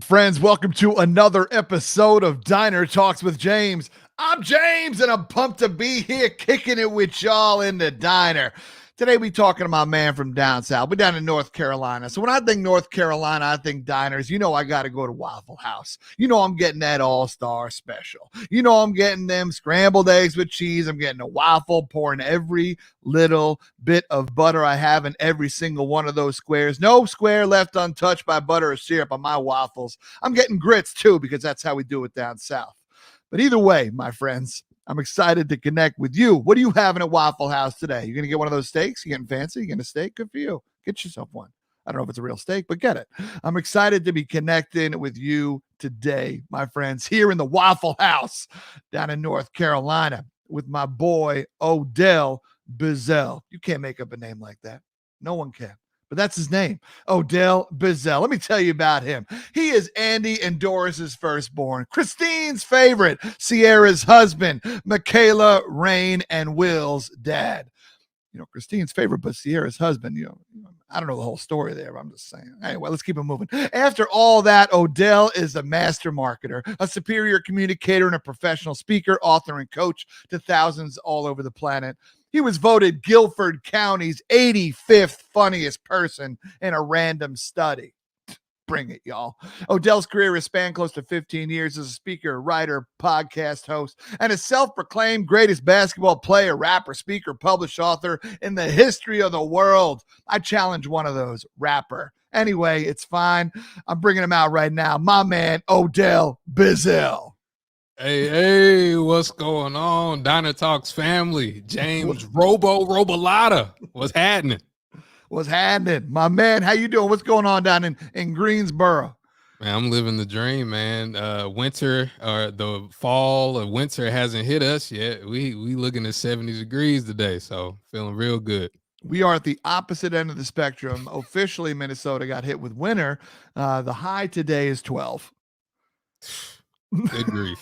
Friends, welcome to another episode of Diner Talks with James. I'm James, and I'm pumped to be here kicking it with y'all in the diner. Today, we talking to my man from down south. We're down in North Carolina. So when I think North Carolina, I think diners. You know I got to go to Waffle House. You know I'm getting that all-star special. You know I'm getting them scrambled eggs with cheese. I'm getting a waffle, pouring every little bit of butter I have in every single one of those squares. No square left untouched by butter or syrup on my waffles. I'm getting grits too, because that's how we do it down south. But either way, my friends, I'm excited to connect with you. What are you having at Waffle House today? You're going to get one of those steaks? You getting fancy? You getting a steak? Good for you. Get yourself one. I don't know if it's a real steak, but get it. I'm excited to be connecting with you today, my friends, here in the Waffle House down in North Carolina with my boy, Odell Bizzell. You can't make up a name like that. No one can. But that's his name, Odell Bizzell. Let me tell you about him. He is Andy and Doris's firstborn, Christine's favorite, Sierra's husband, Michaela, Rain, and Will's dad. You know, Christine's favorite, but Sierra's husband, I don't know the whole story there. I'm just saying. Anyway, let's keep it moving. After all that, Odell is a master marketer, a superior communicator, and a professional speaker, author, and coach to thousands all over the planet. He was voted Guilford County's 85th funniest person in a random study. Bring it, y'all. Odell's career has spanned close to 15 years as a speaker, writer, podcast host, and a self-proclaimed greatest basketball player, rapper, speaker, published author in the history of the world. I challenge one of those, rapper. Anyway, it's fine. I'm bringing him out right now. My man, Odell Bizzell. Hey, what's going on? Diner Talks family. James Robolata. What's happening? What's happening? My man, how you doing? What's going on down in Greensboro? Man, I'm living the dream, man. Winter or the fall of winter hasn't hit us yet. We looking at 70 degrees today, so feeling real good. We are at the opposite end of the spectrum. Officially, Minnesota got hit with winter. The high today is 12. Good grief.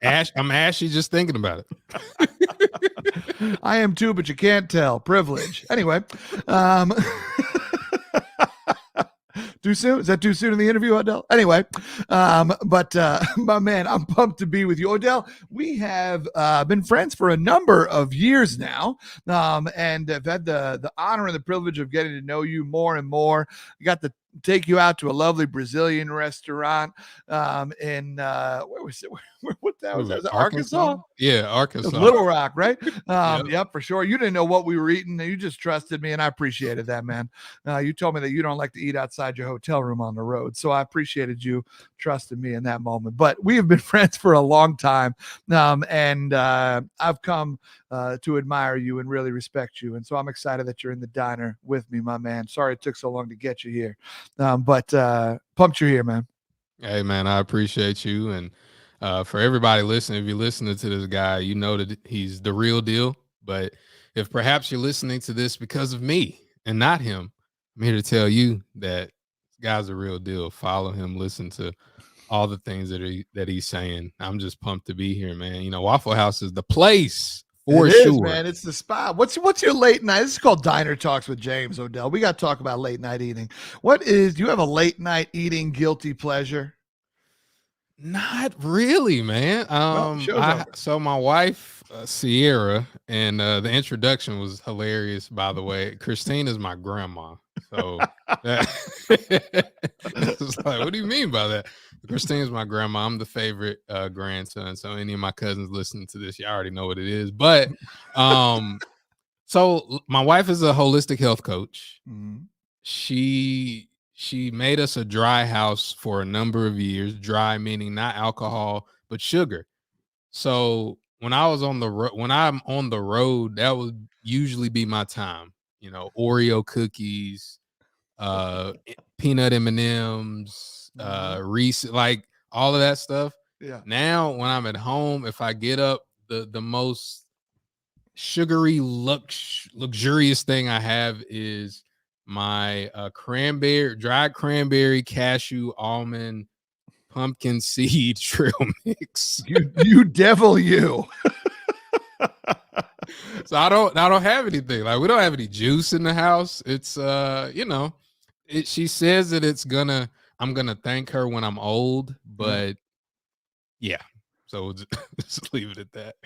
I'm ashy just thinking about it. I am too, but you can't tell. Privilege. Anyway, too soon? Is that too soon in the interview, Odell? Anyway, but my man, I'm pumped to be with you. Odell, we have been friends for a number of years now, and have had the honor and the privilege of getting to know you more and more. We got to take you out to a lovely Brazilian restaurant in where was it? What that was? Was it Arkansas? Yeah, Arkansas. Little Rock, right? Yep, for sure. You didn't know what we were eating. You just trusted me, and I appreciated that, man. You told me that you don't like to eat outside your hotel room on the road, so I appreciated you trusting me in that moment. But we have been friends for a long time, and I've come to admire you and really respect you. And so I'm excited that you're in the diner with me, my man. Sorry it took so long to get you here, but pumped you're here, man. Hey, man, I appreciate you. And for everybody listening, if you're listening to this guy, you know that he's the real deal. But if perhaps you're listening to this because of me and not him, I'm here to tell you that this guy's the real deal. Follow him, listen to all the things that he's saying. I'm just pumped to be here, man. You know, Waffle House is the place. For sure, man. It's the spot. What's your late night? This is called Diner Talks with James, Odell. We got to talk about late night eating. Do you have a late night eating guilty pleasure? Not really, man. So my wife, Sierra, and the introduction was hilarious, by the way. Christine is my grandma. So it's like, what do you mean by that? Christine's my grandma. I'm the favorite grandson. So any of my cousins listening to this, you already know what it is. But so my wife is a holistic health coach. Mm-hmm. She made us a dry house for a number of years. Dry meaning not alcohol, but sugar. So when I'm on the road, that would usually be my time. You know, Oreo cookies, peanut M&Ms, Reese, like all of that stuff. Yeah. Now when I'm at home, if I get up, the most sugary, luxurious thing I have is my dried cranberry, cashew, almond, pumpkin seed trail mix. You devil, you. So I don't have anything. Like, we don't have any juice in the house. It's she says that it's gonna I'm gonna thank her when I'm old, Yeah. but yeah. So we'll just leave it at that.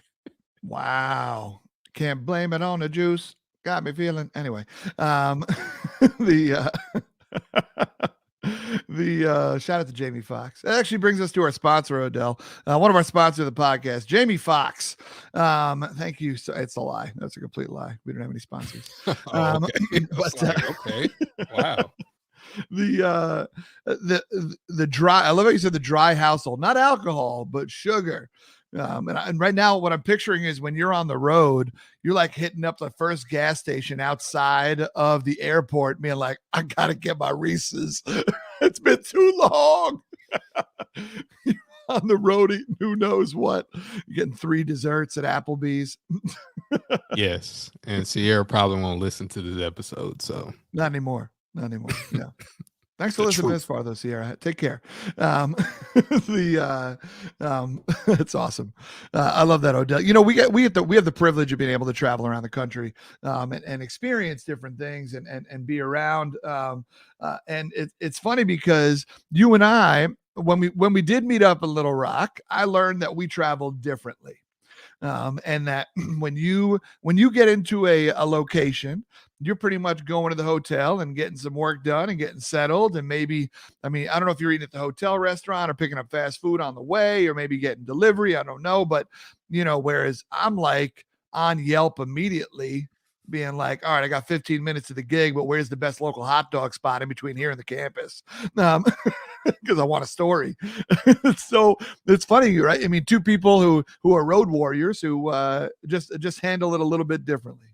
Wow. Can't blame it on the juice. Got me feeling. Anyway, the shout out to Jamie Foxx. That actually brings us to our sponsor, Odell. One of our sponsors of the podcast, Jamie Foxx. Thank you. So it's a lie. That's a complete lie. We don't have any sponsors. Oh, okay. But Okay. Wow. The dry. I love how you said the dry household, not alcohol, but sugar. And right now, what I'm picturing is when you're on the road, you're like hitting up the first gas station outside of the airport, being like, I gotta get my Reese's. It's been too long. You're on the road eating who knows what. You're getting 3 desserts at Applebee's. Yes. And Sierra probably won't listen to this episode. So Not anymore. Not anymore. Yeah. Thanks for the listening truth. this far, though, Sierra. Take care. It's awesome. I love that, Odell. You know, we have the privilege of being able to travel around the country and experience different things and be around. And it's funny because you and I, when we did meet up in Little Rock, I learned that we traveled differently. And that when you get into a location, you're pretty much going to the hotel and getting some work done and getting settled. And maybe, I mean, I don't know if you're eating at the hotel restaurant or picking up fast food on the way, or maybe getting delivery. I don't know. But, you know, whereas I'm like on Yelp immediately being like, all right, I got 15 minutes to the gig, but where's the best local hot dog spot in between here and the campus? Because I want a story. So it's funny, right? I mean, two people who are road warriors who just handle it a little bit differently.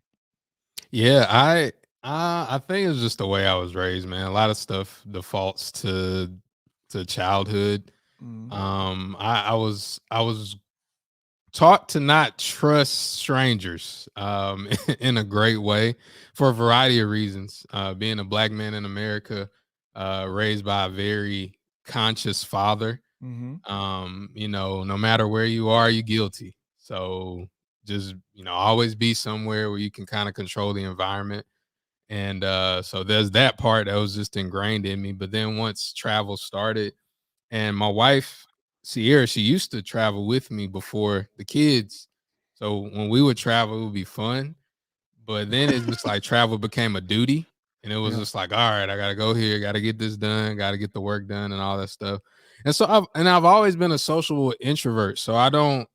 Yeah, I think it's just the way I was raised, man. A lot of stuff defaults to childhood. I was taught to not trust strangers in a great way for a variety of reasons. Being a black man in America, raised by a very conscious father, you know, no matter where you are, you're guilty. So just, you know, always be somewhere where you can kind of control the environment. And so there's that part that was just ingrained in me. But then once travel started, and my wife, Sierra, she used to travel with me before the kids. So when we would travel, it would be fun. But then it's just like travel became a duty. And it was just like, all right, I gotta go here, gotta get this done, gotta get the work done and all that stuff. And so I've always been a social introvert. So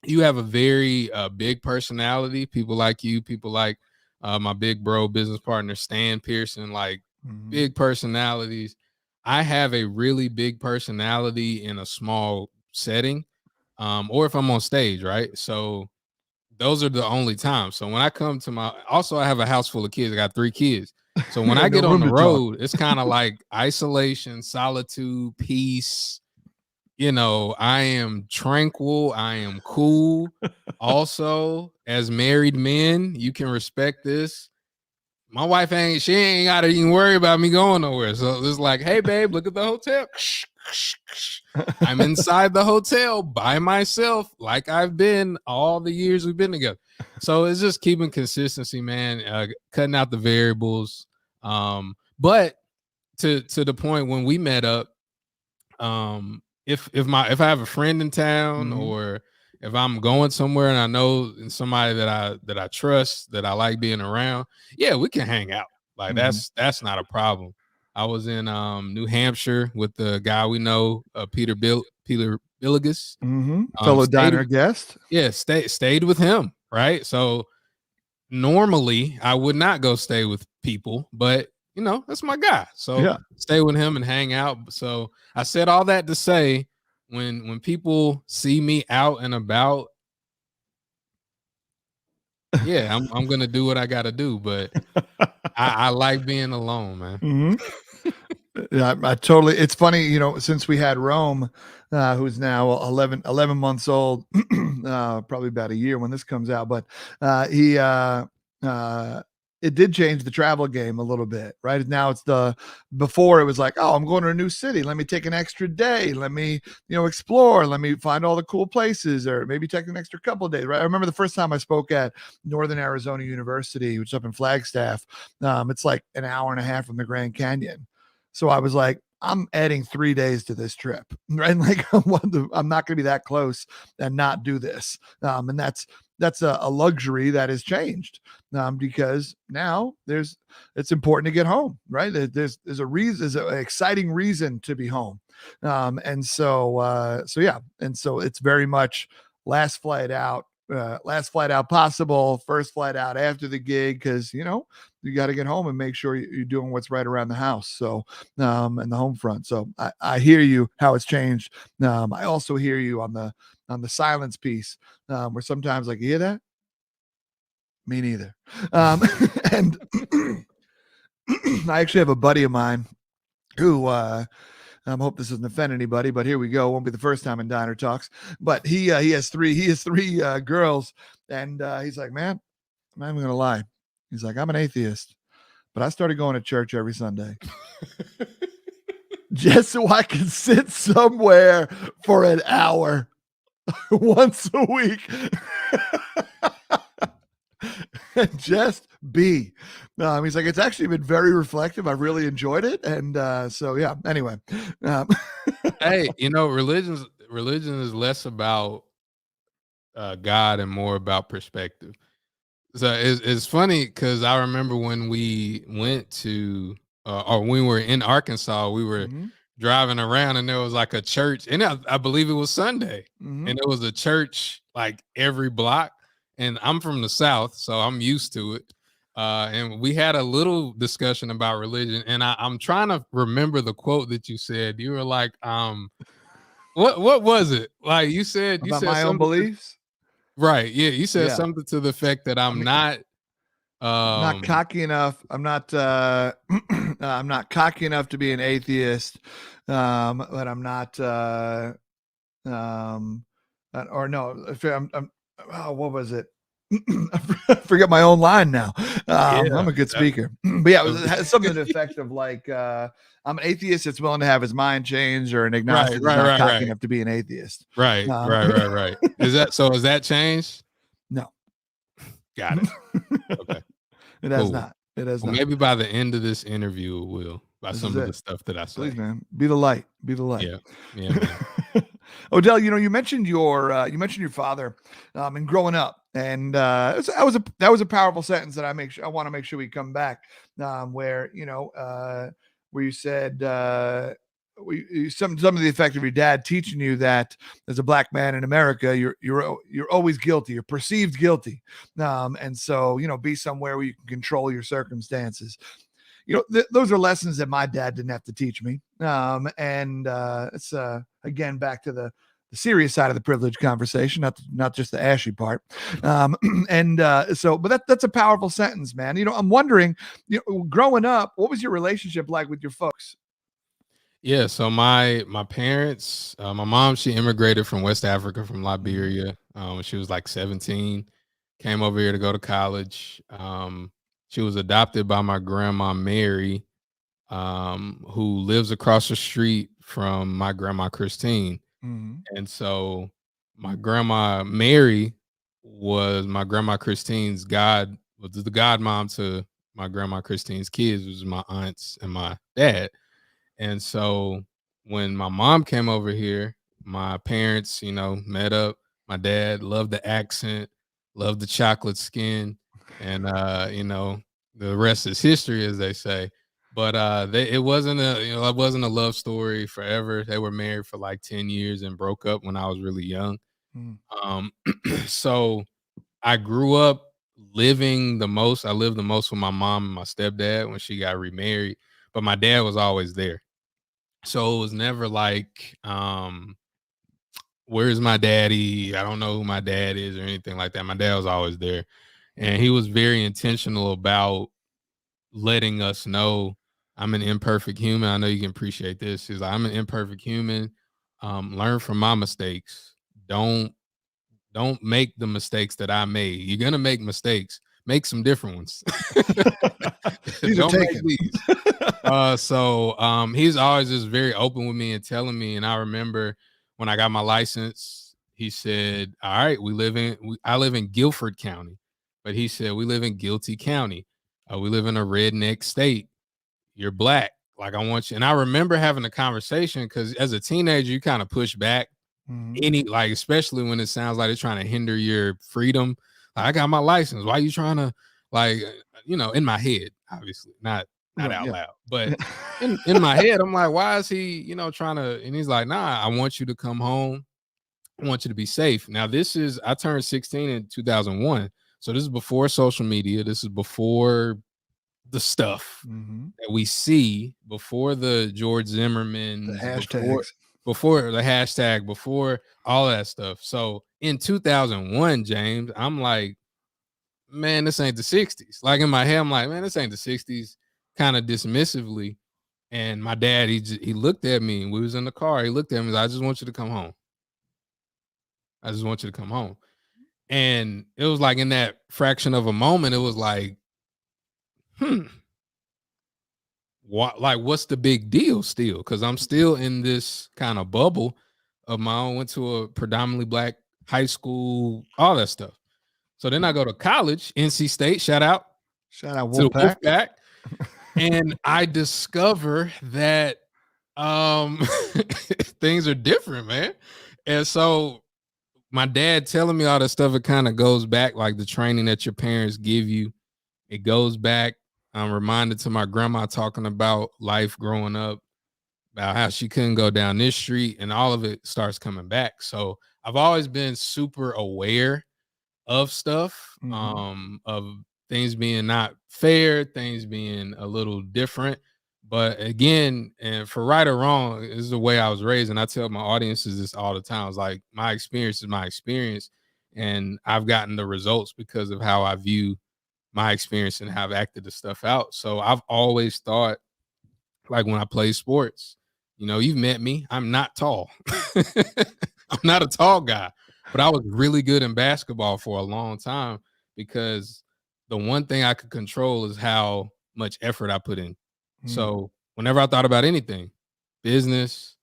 you have a very big personality. People like you, people like my big bro business partner, Stan Pearson, like big personalities. I have a really big personality in a small setting, or if I'm on stage, right? So those are the only times. So when I come to I have a house full of kids. I got 3 kids. So when I get on the road, it's kind of like isolation, solitude, peace. You know, I am tranquil. I am cool. Also, as married men, you can respect this. My wife she ain't got to even worry about me going nowhere. So it's like, hey, babe, look at the hotel. I'm inside the hotel by myself, like I've been all the years we've been together. So it's just keeping consistency, man, cutting out the variables. But to the point when we met up, if I have a friend in town or if I'm going somewhere and I know somebody that I trust, that I like being around, yeah, we can hang out. Like that's not a problem. I was in New Hampshire with the guy we know, Peter Billigus. Fellow diner guest. Yeah, stayed with him, right? So normally I would not go stay with people, but you know, that's my guy. So stay with him and hang out. So I said all that to say when people see me out and about, yeah, I'm gonna do what I gotta do, but I like being alone, man. Yeah, I totally. It's funny, you know, since we had Rome, who's now 11 months old, probably about a year when this comes out, but it did change the travel game a little bit, right? Now before it was like, oh, I'm going to a new city. Let me take an extra day. Let me, you know, explore. Let me find all the cool places, or maybe take an extra couple of days, right? I remember the first time I spoke at Northern Arizona University, which is up in Flagstaff. It's like an hour and a half from the Grand Canyon. So I was like, I'm adding 3 days to this trip, right? Like I'm not going to be that close and not do this. And that's a luxury that has changed, because now it's important to get home, right? There's a reason, there's an exciting reason to be home. And so yeah. And so it's very much last flight out, possible, first flight out after the gig, because you got to get home and make sure you're doing what's right around the house. So and the home front. So I hear you how it's changed. I also hear you on the silence piece, where sometimes, like, you hear that? Me neither. And I actually have a buddy of mine who I hope this doesn't offend anybody, but here we go. Won't be the first time in Diner Talks. But he has three girls, and he's like, man, I'm not even gonna lie. He's like, I'm an atheist, but I started going to church every Sunday just so I can sit somewhere for an hour once a week. And just be. He's like, it's actually been very reflective. I've really enjoyed it. And so, yeah, anyway. Hey, religion is less about God and more about perspective. So it's funny because I remember when we went to, or when we were in Arkansas, we were driving around and there was like a church, and I believe it was Sunday, and it was a church like every block. And I'm from the South, so I'm used to it. And we had a little discussion about religion, and I'm trying to remember the quote that you said. You were like, what was it? Like you said about my own beliefs. Right. Yeah. You said something to the effect that I'm not cocky enough. I'm not I'm not cocky enough to be an atheist. But I'm not or no, what was it? I forget my own line now. I'm a good speaker. But yeah, it has something to the effect of like, I'm an atheist that's willing to have his mind changed, or an agnostic that's not cocky enough to be an atheist. Right. Is that changed? No. Got it. Okay. It has not. It has not. Maybe by the end of this interview, it will. By some of the stuff that I say. Please, man, be the light. Be the light. Yeah, man. Odell, you mentioned your father, and growing up, and that was a powerful sentence that I want to make sure we come back, where you said some of the effect of your dad teaching you that as a black man in America, you're always guilty, you're perceived guilty, and so be somewhere where you can control your circumstances. Those are lessons that my dad didn't have to teach me. And it's again back to the serious side of the privilege conversation, not just the ashy part. But that's a powerful sentence, man. I'm wondering, growing up, what was your relationship like with your folks? Yeah, so my parents, my mom, she immigrated from West Africa, from Liberia, when she was like 17, came over here to go to college. She was adopted by my grandma, Mary, who lives across the street from my grandma, Christine. And so my grandma, Mary, was my grandma, Christine's was the godmom to my grandma, Christine's kids, which was my aunts and my dad. And so when my mom came over here, my parents, met up. My dad loved the accent, loved the chocolate skin, and the rest is history, as they say. But it wasn't a love story forever. They were married for like 10 years and broke up when I was really young. So I grew up living the most. I lived the most with my mom and my stepdad when she got remarried, but my dad was always there. So it was never like, where's my daddy? I don't know who my dad is or anything like that. My dad was always there. And he was very intentional about letting us know I'm an imperfect human. I know you can appreciate this. He's like, I'm an imperfect human. Learn from my mistakes. Don't make the mistakes that I made. You're going to make mistakes. Make some different ones. These are taken. So he's always just very open with me and telling me. And I remember when I got my license, he said, all right, I live in Guilford County, but he said, we live in Guilty County. We live in a redneck state. You're black. Like, I want you. And I remember having a conversation because as a teenager, you kind of push back like, especially when it sounds like they're trying to hinder your freedom. Like, I got my license. Why are you trying to, like, in my head, obviously, not out loud, but in my head, I'm like, why is he, trying to, and he's like, nah, I want you to come home. I want you to be safe. Now, I turned 16 in 2001. So this is before social media. This is before the stuff that we see, before the George Zimmermans, the hashtags, before the hashtag, before all that stuff. So in 2001, James, I'm like, man, this ain't the 60s. Like, in my head, I'm like, man, this ain't the 60s, kind of dismissively. And my dad, he looked at me, and we was in the car. He looked at me, like, I just want you to come home. I just want you to come home. And it was like, in that fraction of a moment, it was like, what's the big deal still? Because I'm still in this kind of bubble of my own. Went to a predominantly Black high school, all that stuff. So then I go to college, NC State, shout out to the Wolfpack. And I discover that things are different, man. And so my dad telling me all that stuff, it kind of goes back, like the training that your parents give you. It goes back. I'm reminded to my grandma talking about life growing up, about how she couldn't go down this street, and all of it starts coming back. So I've always been super aware of stuff, of things being not fair, things being a little different. But again, and for right or wrong, this is the way I was raised. And I tell my audiences this all the time. It's like, my experience is my experience. And I've gotten the results because of how I view my experience and how I've acted the stuff out. So I've always thought, like, when I play sports, you've met me, I'm not tall. I'm not a tall guy, but I was really good in basketball for a long time because the one thing I could control is how much effort I put in. So whenever I thought about anything, business,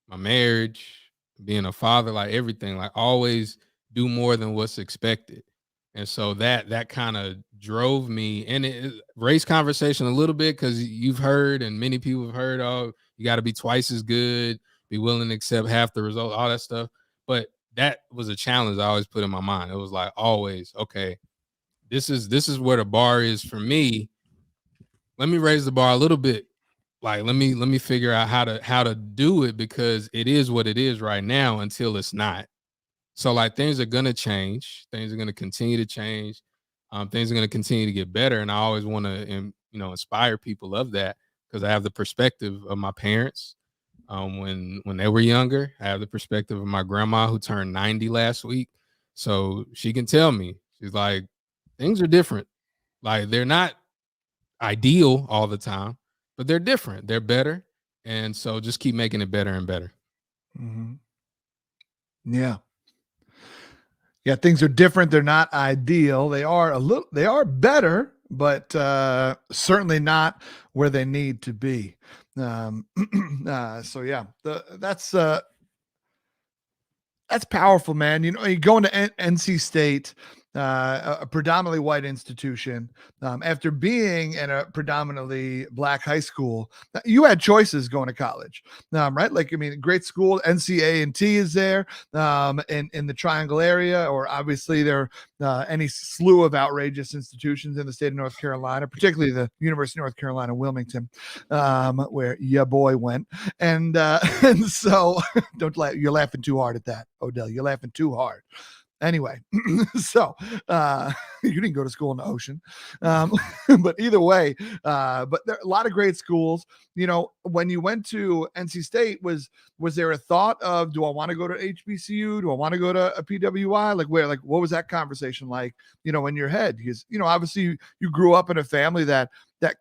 my marriage, being a father, like everything, like always do more than what's expected. And so that kind of drove me, and it raised conversation a little bit because you've heard, and many people have heard, oh, you got to be twice as good, be willing to accept half the result, all that stuff. But that was a challenge I always put in my mind. It was like, always, okay, this is where the bar is for me. Let me raise the bar a little bit. Like, let me figure out how to do it, because it is what it is right now until it's not. So, like, things are gonna change. Things are gonna continue to change. Things are gonna continue to get better, and I always want to, inspire people of that, because I have the perspective of my parents when they were younger. I have the perspective of my grandma, who turned 90 last week, so she can tell me, she's like, things are different. Like, they're not ideal all the time, but they're different. They're better, and so just keep making it better and better. Yeah. Yeah, things are different. They're not ideal. They are better, but certainly not where they need to be. So yeah, that's powerful, man. You go into NC State, a predominantly white institution, after being in a predominantly Black high school. You had choices going to college, right? Like, I mean, great school, NCA&T is there, in the Triangle area, or obviously there are any slew of outrageous institutions in the state of North Carolina, particularly the University of North Carolina, Wilmington, where your boy went. And so don't laugh. You're laughing too hard at that, Odell. You're laughing too hard. Anyway, so you didn't go to school in the ocean, but either way, but there are a lot of great schools. When you went to NC State, was there a thought of, do I want to go to HBCU? Do I want to go to a PWI? Like, what was that conversation like, in your head? Because, obviously you grew up in a family that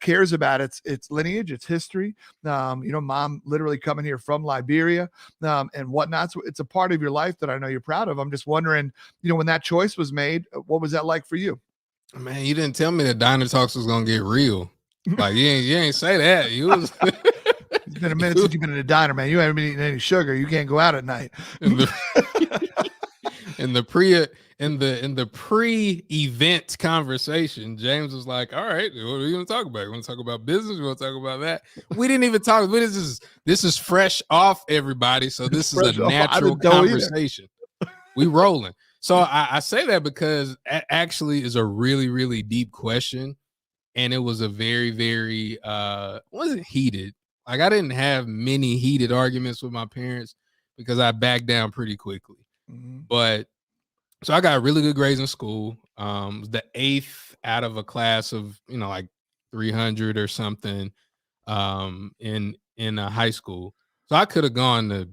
cares about its lineage, its history. Mom literally coming here from Liberia, and whatnot. So it's a part of your life that I know you're proud of. I'm just wondering, when that choice was made, what was that like for you? Man, you didn't tell me that Diner Talks was gonna get real. Like, you ain't say that. You was. It's been a minute since you've been in a diner, man. You haven't been eating any sugar. You can't go out at night. In the in the pre-event conversation, James was like, "All right, what are you going to talk about? You want to talk about business? You want to talk about that?" We didn't even talk. This is fresh off everybody, so this is a natural conversation. We rolling. So I say that because it actually is a really, really deep question, and it was a very, very wasn't heated. Like I didn't have many heated arguments with my parents because I backed down pretty quickly. But so I got really good grades in school. The 8th out of a class of like 300 or something in high school. So I could have gone to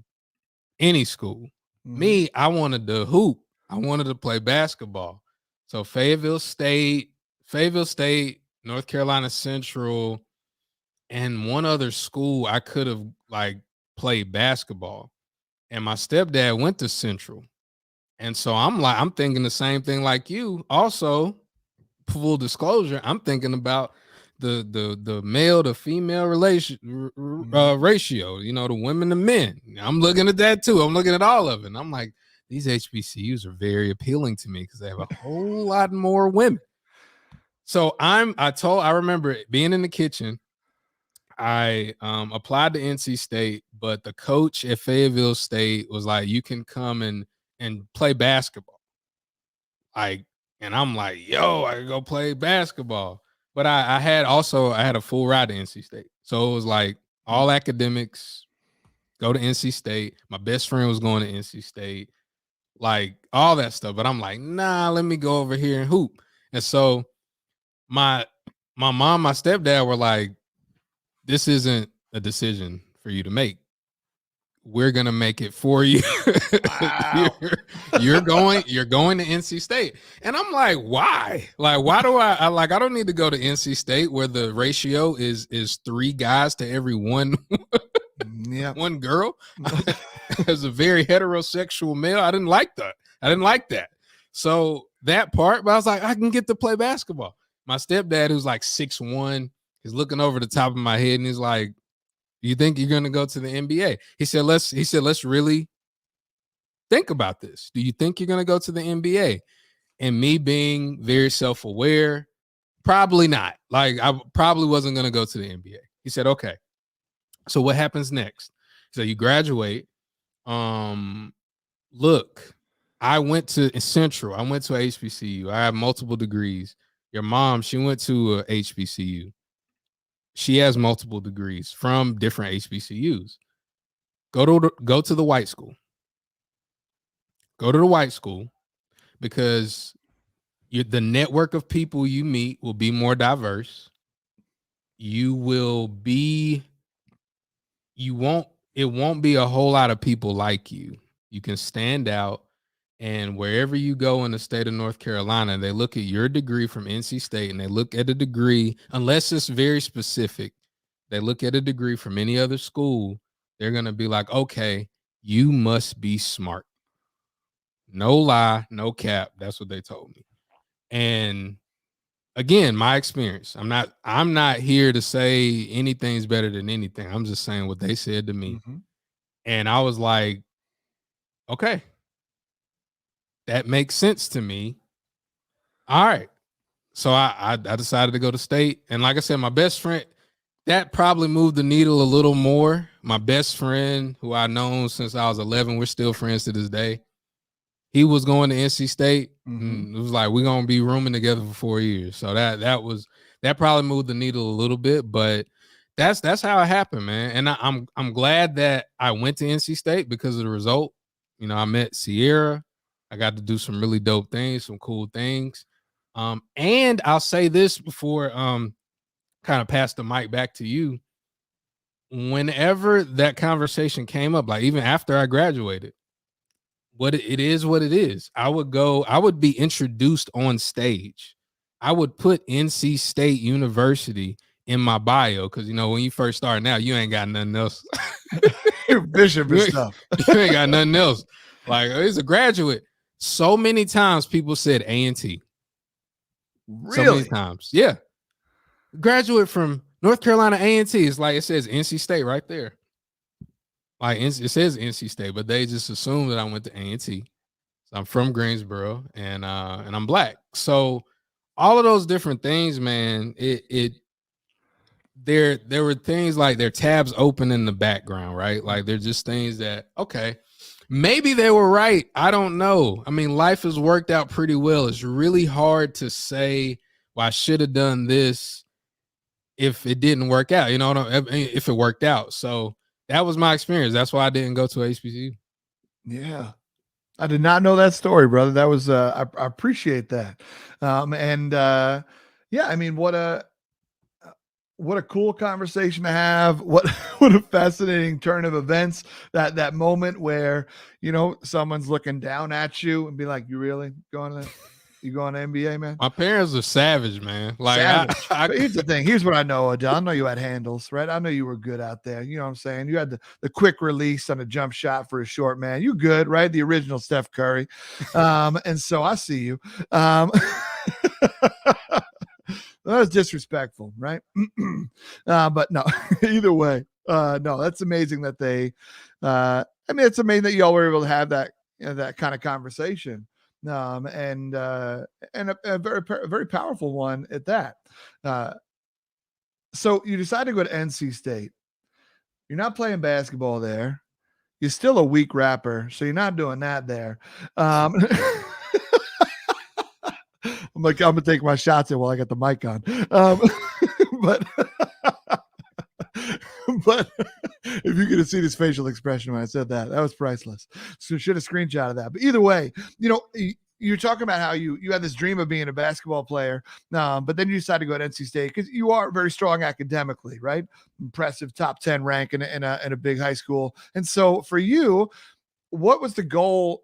any school. Me, I wanted to hoop. I wanted to play basketball. So Fayetteville State, North Carolina Central, and one other school I could have like played basketball. And my stepdad went to Central. And so I'm thinking the same thing like you. Also, full disclosure, I'm thinking about the male to female ratio, the women to men. I'm looking at that too. I'm looking at all of it. And I'm like, these HBCUs are very appealing to me because they have a whole lot more women. So I remember being in the kitchen. I applied to NC State, but the coach at Fayetteville State was like, you can come and play basketball. And I'm like, yo, I can go play basketball. But I had a full ride to NC State. So it was like all academics, go to NC State. My best friend was going to NC State, like all that stuff. But I'm like, nah, let me go over here and hoop. And so my mom, my stepdad were like, this isn't a decision for you to make. We're gonna make it for you. Wow. you're going to NC State. And I'm like, why? Like, why do I don't need to go to NC State where the ratio is 3 guys to every one one girl. As a very heterosexual male, I didn't like that. So that part, but I was like, I can get to play basketball. My stepdad, who's like 6'1", is looking over the top of my head and he's like, you think you're going to go to the NBA? He said, let's really think about this. Do you think you're going to go to the NBA? And me being very self-aware, probably not. Like I probably wasn't going to go to the NBA. He said, okay. So what happens next? So you graduate. Look, I went to Central. I went to HBCU. I have multiple degrees. Your mom, she went to a HBCU. She has multiple degrees from different HBCUs. Go to the white school. Go to the white school because the network of people you meet will be more diverse. It won't be a whole lot of people like you. You can stand out. And wherever you go in the state of North Carolina, they look at your degree from NC State and they look at a degree, unless it's very specific, they look at a degree from any other school, they're going to be like, okay, you must be smart. No lie, no cap. That's what they told me. And again, my experience, I'm not here to say anything's better than anything. I'm just saying what they said to me. And I was like, okay. That makes sense to me. All right. So I decided to go to state. And like I said, my best friend, that probably moved the needle a little more. My best friend, who I've known since I was 11, we're still friends to this day. He was going to NC State. And it was like, we're going to be rooming together for 4 years. So that probably moved the needle a little bit, but that's how it happened, man. And I'm glad that I went to NC State because of the result. I met Sierra. I got to do some really dope things, some cool things. And I'll say this before kind of pass the mic back to you. Whenever that conversation came up, like even after I graduated, what it is. I would be introduced on stage. I would put NC State University in my bio because when you first start out, you ain't got nothing else. Bishop and stuff. You ain't got nothing else. Like, he's a graduate. So many times people said A&T. Really? So many times. Yeah. Graduate from North Carolina A&T. It's like it says NC State right there. Like it says NC State, but they just assume that I went to A&T. I'm from Greensboro, and I'm black. So all of those different things, man, there were things like there tabs open in the background, right? Like they're just things that, okay, maybe they were right. I don't know. I mean, life has worked out pretty well. It's really hard to say, well, I should have done this if it didn't work out, you know what I mean? If it worked out. So that was my experience. That's why I didn't go to HBCU. Yeah. I did not know that story, brother. That was I appreciate that. Yeah, I mean, what a cool conversation to have. What a fascinating turn of events. That moment where, someone's looking down at you and be like, "You really going to NBA, man?" My parents are savage, man. Like Savage. But here's the thing. Here's what I know, Odell. I know you had handles, right? I know you were good out there. You know what I'm saying? You had the quick release on a jump shot for a short man. You good, right? The original Steph Curry. And so I see you. That was disrespectful, right? But no, either way, no, that's amazing that it's amazing that y'all were able to have that, that kind of conversation. And a very, very powerful one at that. So you decide to go to NC State. You're not playing basketball there. You're still a weak rapper, so you're not doing that there. I'm gonna take my shots in while I got the mic on. But but if you could have seen his facial expression when I said that was priceless. So should have screenshot of that. But either way, you're talking about how you had this dream of being a basketball player, but then you decided to go to NC State because you are very strong academically, right? Impressive top 10 rank in a big high school. And so for you, what was the goal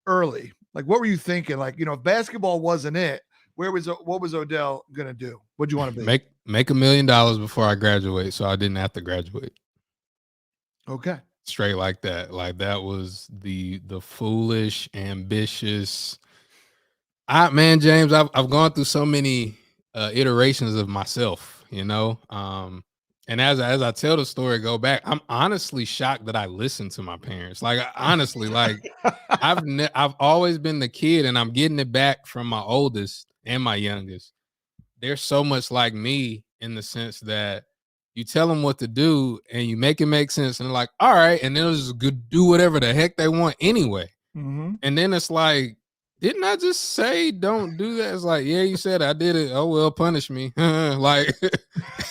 early? Like, what were you thinking? Like, if basketball wasn't it, what was Odell gonna do? What'd you want to be? Make $1 million before I graduate, so I didn't have to graduate. Okay. Straight like that. Like that was the foolish, ambitious. Man, James, I've gone through so many iterations of myself, and as I tell the story, go back, I'm honestly shocked that I listened to my parents. Like honestly, like I've always been the kid, and I'm getting it back from my oldest and my youngest. They're so much like me in the sense that you tell them what to do and you make it make sense, and they're like, all right, and they'll just do whatever the heck they want anyway. Mm-hmm. And then it's like, didn't I just say don't do that? It's like, yeah, you said I did it. Oh well, punish me. Like,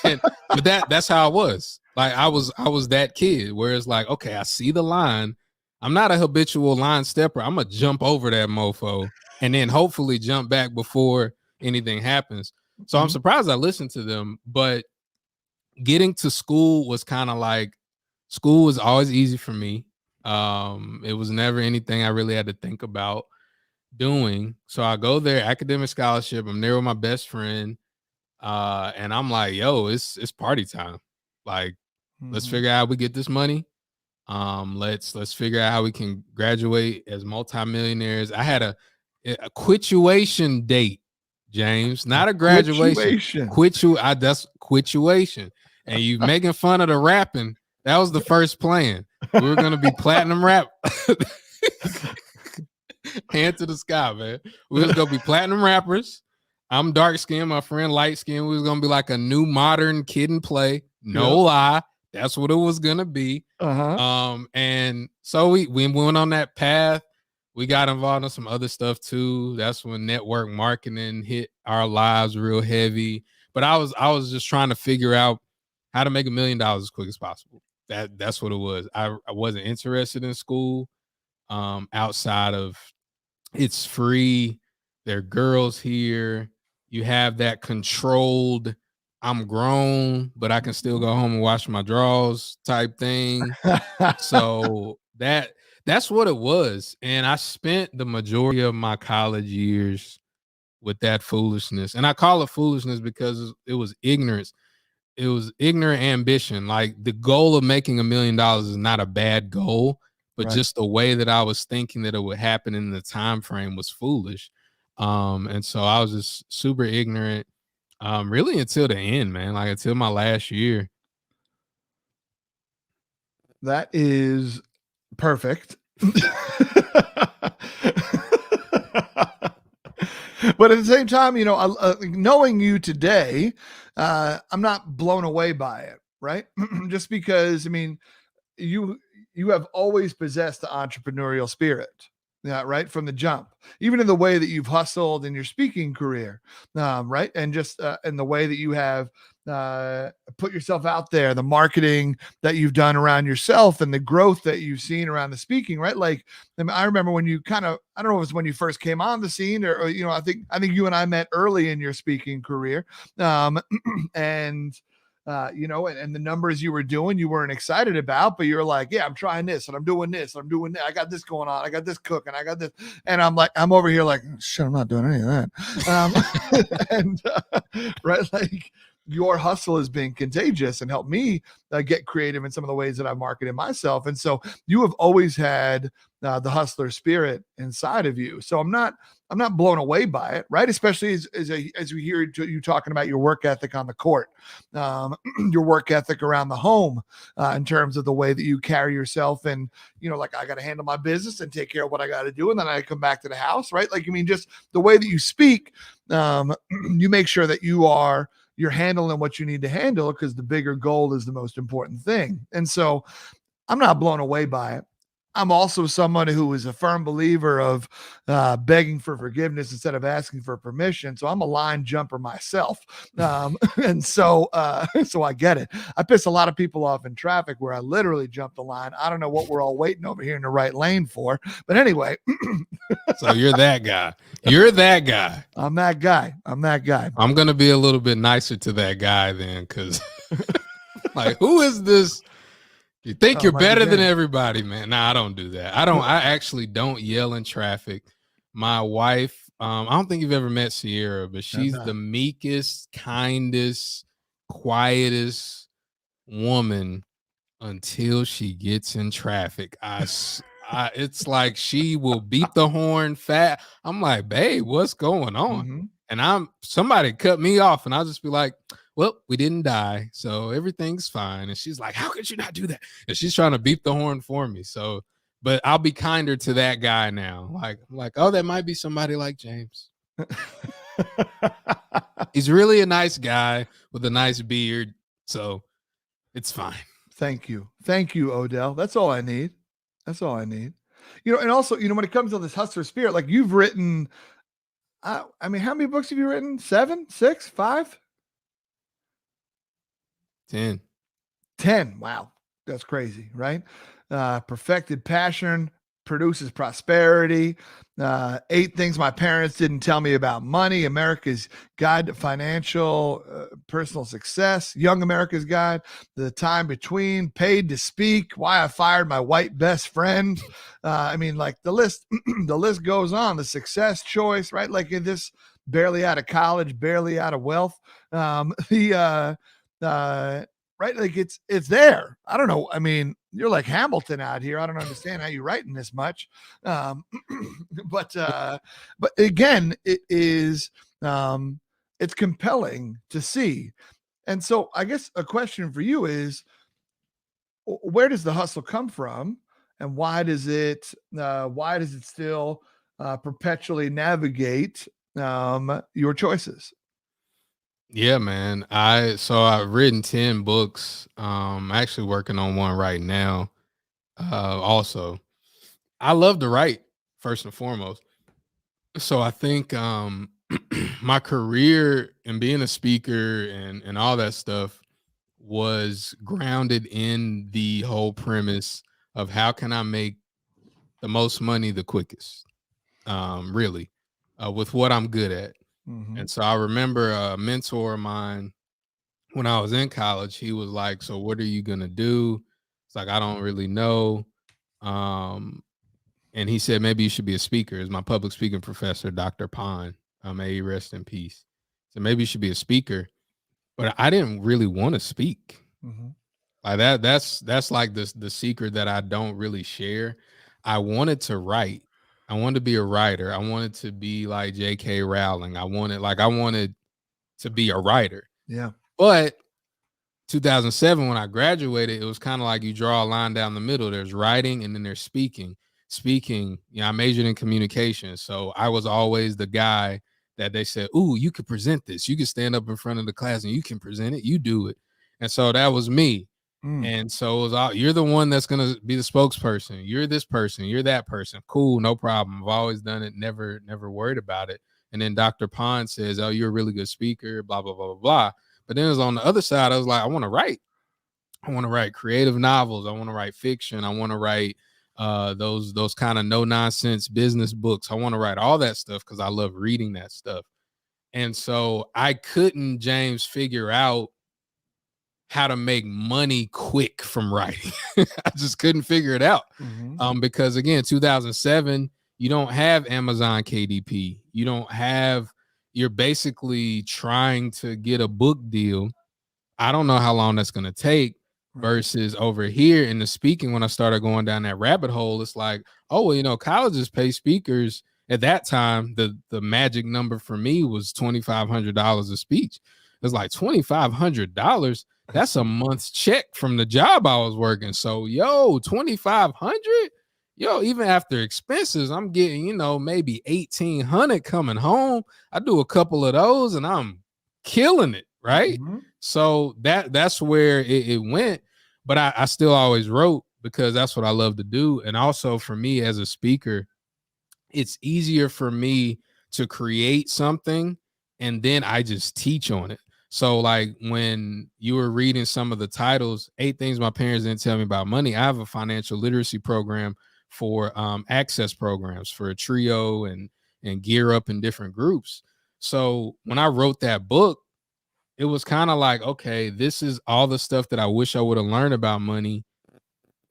but that's how I was. Like I was that kid where it's like, okay, I see the line. I'm not a habitual line stepper. I'm gonna jump over that mofo and then hopefully jump back before anything happens. So I'm surprised I listened to them, but getting to school was kind of like, school was always easy for me. It was never anything I really had to think about doing. So I go there, academic scholarship. I'm there with my best friend. And I'm like, yo, it's party time. Like, let's figure out how we get this money. Let's figure out how we can graduate as multimillionaires. I had a quituation date, James, not a graduation. That's quituation. And you making fun of the rapping. That was the first plan. We were gonna be platinum rap. Hand to the sky, man. We was gonna be platinum rappers. I'm dark skinned, my friend light skinned. We was gonna be like a new modern Kid and Play. No lie. That's what it was gonna be. And so we went on that path. We got involved in some other stuff too. That's when network marketing hit our lives real heavy. But I was just trying to figure out how to make $1 million as quick as possible. That's what it was. I wasn't interested in school. Outside of, it's free. There are girls here. You have that controlled, I'm grown, but I can still go home and wash my drawers type thing. So that's what it was. And I spent the majority of my college years with that foolishness. And I call it foolishness because it was ignorance. It was ignorant ambition. Like the goal of making $1 million is not a bad goal, but just the way that I was thinking that it would happen in the time frame was foolish. And so I was just super ignorant, really until the end, man, like until my last year. That is perfect. But at the same time, knowing you today, I'm not blown away by it, right? Just because, I mean, you you have always possessed the entrepreneurial spirit. Yeah, right from the jump, even in the way that you've hustled in your speaking career, right, and just in the way that you have put yourself out there, the marketing that you've done around yourself, and the growth that you've seen around the speaking, right? Like, I mean, I remember when you kind of, I don't know if it was when you first came on the scene, or I think you and I met early in your speaking career, and and the numbers you were doing, you weren't excited about, but you're like, yeah, I'm trying this and I'm doing this and I'm doing that. I got this going on. I got this cooking. I got this. And I'm like, I'm over here like, shit, I'm not doing any of that. Right. Like, your hustle has been contagious and helped me get creative in some of the ways that I've marketed myself. And so you have always had the hustler spirit inside of you. So I'm not blown away by it, right? Especially as we hear you talking about your work ethic on the court, your work ethic around the home, in terms of the way that you carry yourself, and like, I got to handle my business and take care of what I got to do, and then I come back to the house, right? Like, I mean, just the way that you speak, you make sure that you're handling what you need to handle, because the bigger goal is the most important thing. And so I'm not blown away by it. I'm also someone who is a firm believer of begging for forgiveness instead of asking for permission. So I'm a line jumper myself. And so I get it. I piss a lot of people off in traffic where I literally jump the line. I don't know what we're all waiting over here in the right lane for. But anyway. So you're that guy. You're that guy. I'm that guy. I'm going to be a little bit nicer to that guy then, because like, who is this? You think you're better than everybody, man. Nah, I don't do that. I actually don't yell in traffic. My wife, I don't think you've ever met Sierra, but she's the meekest, kindest, quietest woman until she gets in traffic. It's like she will beep the horn fat. I'm like, babe, what's going on? Mm-hmm. And somebody cut me off, and I'll just be like, well, we didn't die, so everything's fine. And she's like, how could you not do that? And she's trying to beep the horn for me. So, but I'll be kinder to that guy now. Like, oh, that might be somebody like James. He's really a nice guy with a nice beard, so it's fine. Thank you, Odell. That's all I need. And also, when it comes to this hustler spirit, like, you've written, I mean, how many books have you written? 7, 6, 5? 10. Wow. That's crazy, right? Perfected Passion Produces Prosperity. 8 Things My Parents Didn't Tell Me About Money. America's Guide to Financial Personal Success. Young America's Guide. The Time Between. Paid to Speak. Why I Fired My White Best Friend. I mean, like, the list goes on. The Success Choice, right? Like, in this, barely out of college, barely out of wealth. Right? Like, it's there. I don't know. I mean, you're like Hamilton out here. I don't understand how you're writing this much. But again, it is, it's compelling to see. And so I guess a question for you is, where does the hustle come from, and why does it still perpetually navigate your choices? Yeah, man. I've written 10 books. I'm actually working on one right now. Also, I love to write, first and foremost. So I think my career and being a speaker and all that stuff was grounded in the whole premise of how can I make the most money the quickest, really, with what I'm good at. Mm-hmm. And so I remember a mentor of mine when I was in college, he was like, so what are you going to do? It's like, I don't really know. And he said, maybe you should be a speaker. It's my public speaking professor, Dr. Pond. May he rest in peace. So maybe you should be a speaker. But I didn't really want to speak. Mm-hmm. Like that's like the secret that I don't really share. I wanted to write. I wanted to be a writer. I wanted to be like J.K. Rowling. I wanted to be a writer. Yeah. But 2007, when I graduated, it was kind of like you draw a line down the middle. There's writing and then there's speaking. I majored in communication. So I was always the guy that they said, "Ooh, you could present this. You could stand up in front of the class and you can present it. You do it." And so that was me. And so it was all, you're the one that's gonna be the spokesperson. You're this person. You're that person. Cool, no problem. I've always done it. Never worried about it. And then Dr. Pond says, "Oh, you're a really good speaker." Blah blah blah blah blah. But then it was on the other side. I was like, I want to write. I want to write creative novels. I want to write fiction. I want to write those kind of no nonsense business books. I want to write all that stuff because I love reading that stuff. And so I couldn't, James, figure out how to make money quick from writing. I just couldn't figure it out. Because again, 2007, you don't have Amazon KDP. You don't have, you're basically trying to get a book deal. I don't know how long that's going to take. Versus over here in the speaking, when I started going down that rabbit hole, it's like, oh, well, you know, colleges pay speakers. At that time, the magic number for me was $2,500 a speech. It's like $2,500. That's a month's check from the job I was working. So, yo, 2,500. Yo, even after expenses, I'm getting, you know, maybe 1,800 coming home. I do a couple of those and I'm killing it, right? So that's where it went. But I still always wrote because that's what I love to do. And also for me as a speaker, it's easier for me to create something and then I just teach on it. So like when you were reading some of the titles, 8 things my parents didn't tell me about money. I have a financial literacy program for access programs for a trio and gear up in different groups. So when I wrote that book, it was kind of like, okay, this is all the stuff that I wish I would have learned about money.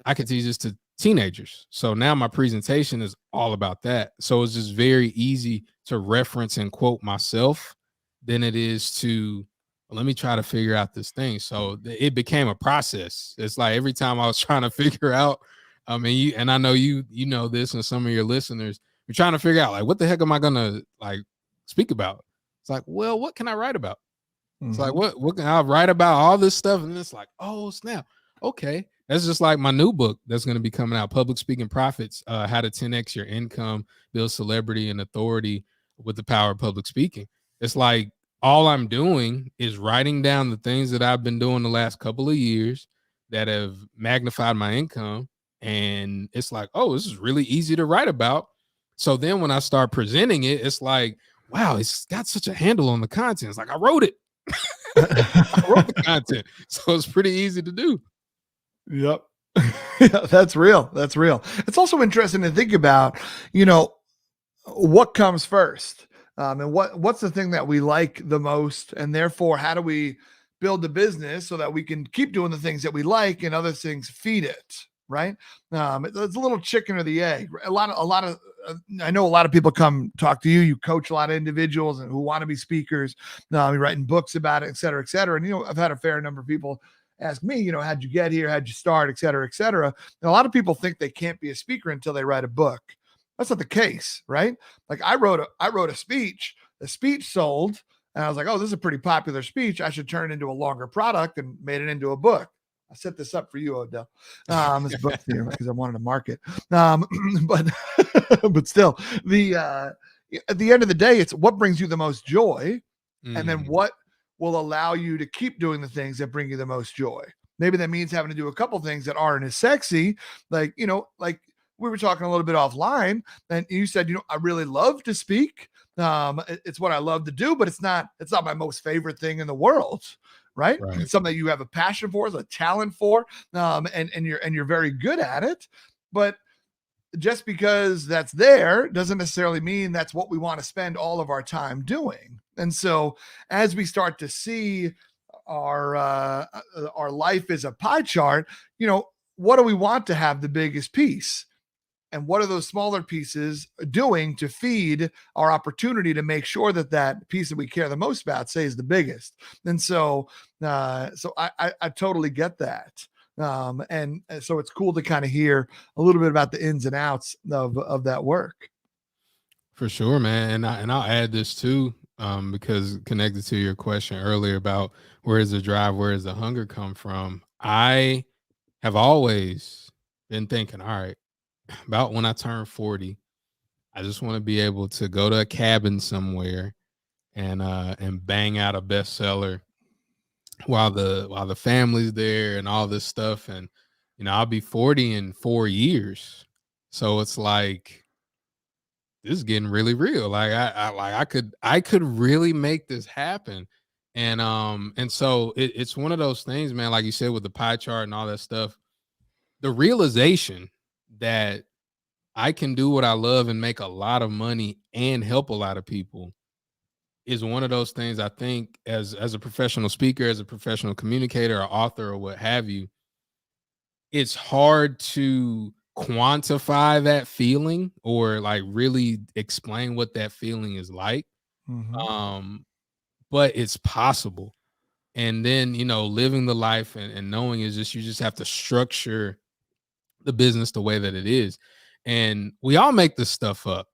I could teach this to teenagers. So now my presentation is all about that. So it's just very easy to reference and quote myself than it is to, let me try to figure out this thing. So it became a process. It's like every time I was trying to figure out, I mean, and I know you know this, and some of your listeners, you're trying to figure out like, what the heck am I going to like speak about? It's like, well, what can I write about? It's like, what can I write about all this stuff? And it's like, oh, snap. Okay. That's just like my new book that's going to be coming out, Public Speaking Profits, How to 10X Your Income, Build Celebrity and Authority with the Power of Public Speaking. It's like all I'm doing is writing down the things that I've been doing the last couple of years that have magnified my income. And it's like, oh, this is really easy to write about. So then when I start presenting it, it's like, wow, it's got such a handle on the content. It's like, I wrote it. I wrote the content, so it's pretty easy to do. Yep. Yeah, that's real. That's real. It's also interesting to think about, you know, what comes first, and what's the thing that we like the most, and therefore, how do we build the business so that we can keep doing the things that we like and other things feed it, right? It's a little chicken or the egg. A lot of I know a lot of people come talk to you. You coach a lot of individuals and who want to be speakers. You're writing books about it, et cetera, et cetera. And, you know, I've had a fair number of people ask me, you know, how'd you get here? How'd you start, et cetera, et cetera. And a lot of people think they can't be a speaker until they write a book. That's not the case, right? Like I wrote a speech, the speech sold, and I was like, oh, this is a pretty popular speech. I should turn it into a longer product, and made it into a book. I set this up for you, Odell. This book here because I wanted to market. But but still, at the end of the day, it's what brings you the most joy, and then what will allow you to keep doing the things that bring you the most joy. Maybe that means having to do a couple things that aren't as sexy, like, you know, like we were talking a little bit offline, and you said, you know, I really love to speak. It's what I love to do, but it's not my most favorite thing in the world. Right? It's something that you have a passion for, a talent for, and you're very good at it. But just because that's there doesn't necessarily mean that's what we want to spend all of our time doing. And so as we start to see our life as a pie chart, you know, what do we want to have the biggest piece? And what are those smaller pieces doing to feed our opportunity to make sure that that piece that we care the most about stays the biggest? And so I totally get that. And so it's cool to kind of hear a little bit about the ins and outs of that work. For sure, man. And I'll add this too, because connected to your question earlier about where is the drive, where does the hunger come from? I have always been thinking, all right, about when I turn 40, I just want to be able to go to a cabin somewhere and bang out a bestseller while the family's there and all this stuff. And I'll be 40 in 4 years, so it's like this is getting really real. Like I could really make this happen. And so it's one of those things, man, like you said, with the pie chart and all that stuff, the realization that I can do what I love and make a lot of money and help a lot of people is one of those things. I think as a professional speaker, as a professional communicator or author or what have you, it's hard to quantify that feeling or like really explain what that feeling is like. Um, but it's possible. And then, living the life and knowing is just, you just have to structure the business the way that it is. And we all make this stuff up,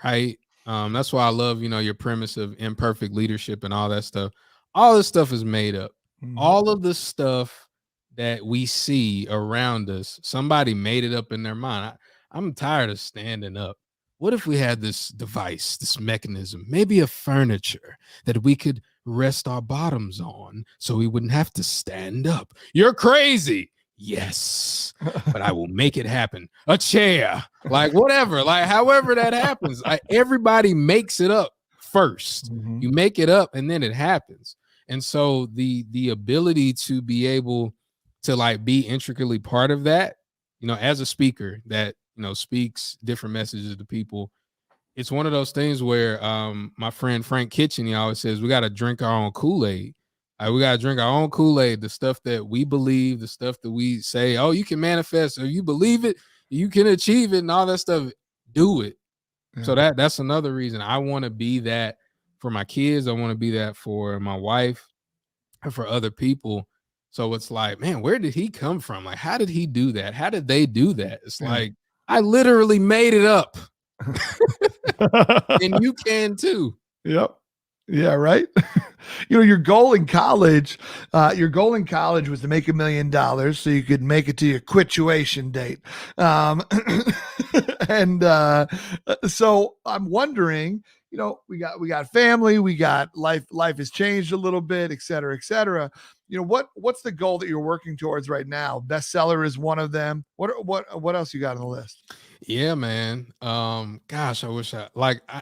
right? That's why I love, your premise of imperfect leadership and all that stuff. All this stuff is made up. All of the stuff that we see around us, somebody made it up in their mind. I'm tired of standing up. What if we had this device, this mechanism, maybe a furniture that we could rest our bottoms on so we wouldn't have to stand up? You're crazy. Yes, but I will make it happen. A chair, like whatever, like however that happens. Everybody makes it up first. You make it up and then it happens. And so the ability to be able to like be intricately part of that, as a speaker that, speaks different messages to people, it's one of those things where my friend Frank Kitchen, he always says, we got to drink our own Kool-Aid. We got to drink our own Kool-Aid, the stuff that we believe, the stuff that we say, oh, you can manifest, or you believe it, you can achieve it, and all that stuff. Do it. Yeah. So that's another reason I want to be that for my kids. I want to be that for my wife and for other people. So it's like, man, where did he come from? Like, how did he do that? How did they do that? It's like, I literally made it up. And you can too. Yep. Yeah, right. Your goal in college was to make $1 million so you could make it to your quituation date. So I'm wondering, we got family, we got life has changed a little bit, et cetera, et cetera. What's the goal that you're working towards right now? Bestseller is one of them. What else you got on the list? Yeah, man. Gosh, I wish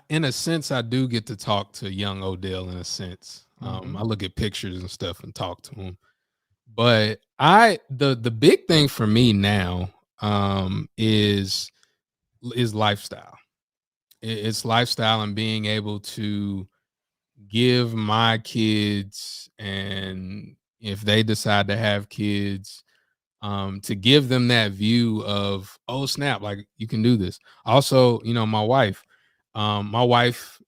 in a sense, I do get to talk to young Odell in a sense. I look at pictures and stuff and talk to him. But the big thing for me now is lifestyle. It's lifestyle and being able to give my kids, and if they decide to have kids, to give them that view of, oh snap, like you can do this. Also, my wife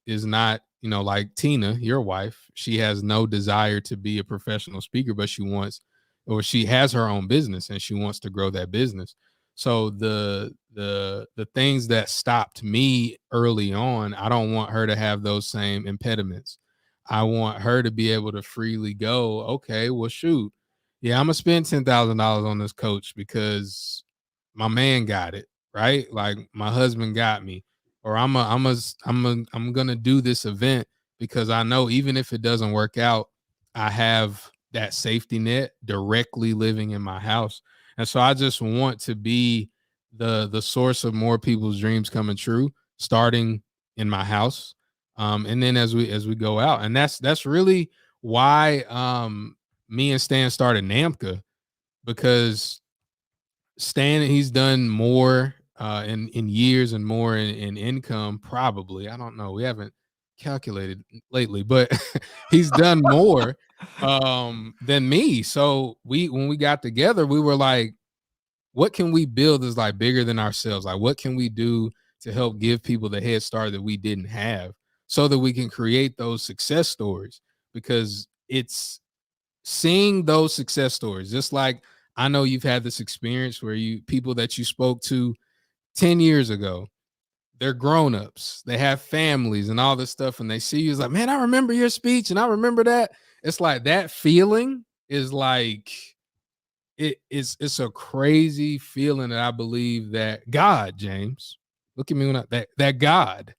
is not, like Tina, your wife. She has no desire to be a professional speaker, but she has her own business and she wants to grow that business. So the things that stopped me early on, I don't want her to have those same impediments. I want her to be able to freely go, okay, well, shoot. Yeah, I'm gonna spend $10,000 on this coach because my man got it, right? Like my husband got me, or I'm gonna do this event because I know even if it doesn't work out, I have that safety net directly living in my house. And so I just want to be the source of more people's dreams coming true, starting in my house. And then as we go out, and that's really why me and Stan started NAMCA, because Stan, he's done more in years and more in income, probably. I don't know. We haven't calculated lately, but he's done more than me. So when we got together, we were like, what can we build that's like bigger than ourselves? Like, what can we do to help give people the head start that we didn't have, so that we can create those success stories? Because it's seeing those success stories, just like I know you've had this experience where people that you spoke to 10 years ago, they're grown-ups, they have families and all this stuff, and they see you, it's like, man, I remember your speech and I remember that. It's like that feeling is like, it's a crazy feeling that I believe that God, James, look at me that God,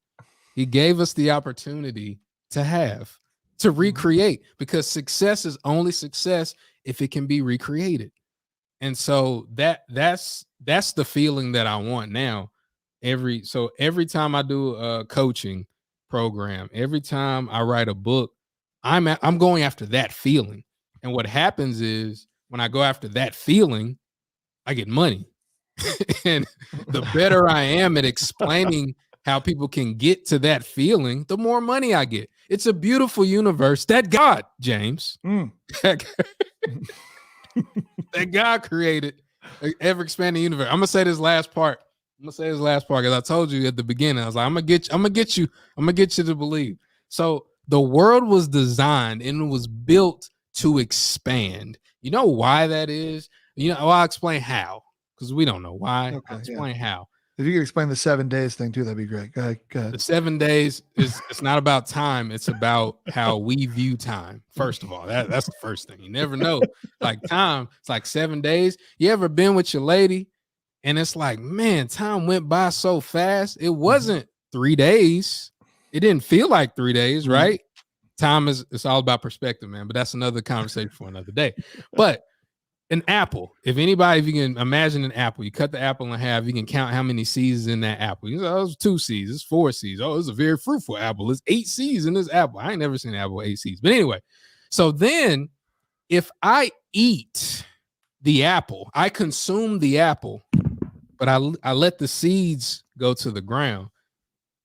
he gave us the opportunity to have, to recreate, because success is only success if it can be recreated. And so that's the feeling that I want now. Every time I do a coaching program, every time I write a book, I'm going after that feeling. And what happens is when I go after that feeling, I get money. And the better I am at explaining how people can get to that feeling, the more money I get. It's a beautiful universe that God, James, that God created, ever expanding universe. I'm gonna say this last part. Because I told you at the beginning, I was like, I'm gonna get you to believe. So the world was designed and it was built to expand. You know why that is? I'll explain how, because we don't know why. Okay, I'll explain how. If you could explain the 7 days thing too, that'd be great. Go ahead. The 7 days it's not about time. It's about how we view time. First of all, that's the first thing. You never know. Like time, it's like 7 days. You ever been with your lady and it's like, man, time went by so fast. It wasn't 3 days. It didn't feel like 3 days, right? Time it's all about perspective, man. But that's another conversation for another day. But an apple, if you can imagine an apple, you cut the apple in half, you can count how many seeds in that apple. You know, it's 2 seeds, it's 4 seeds. Oh, it's a very fruitful apple. It's 8 seeds in this apple. I ain't never seen an apple with 8 seeds. But anyway, so then if I eat the apple, I consume the apple, but I let the seeds go to the ground.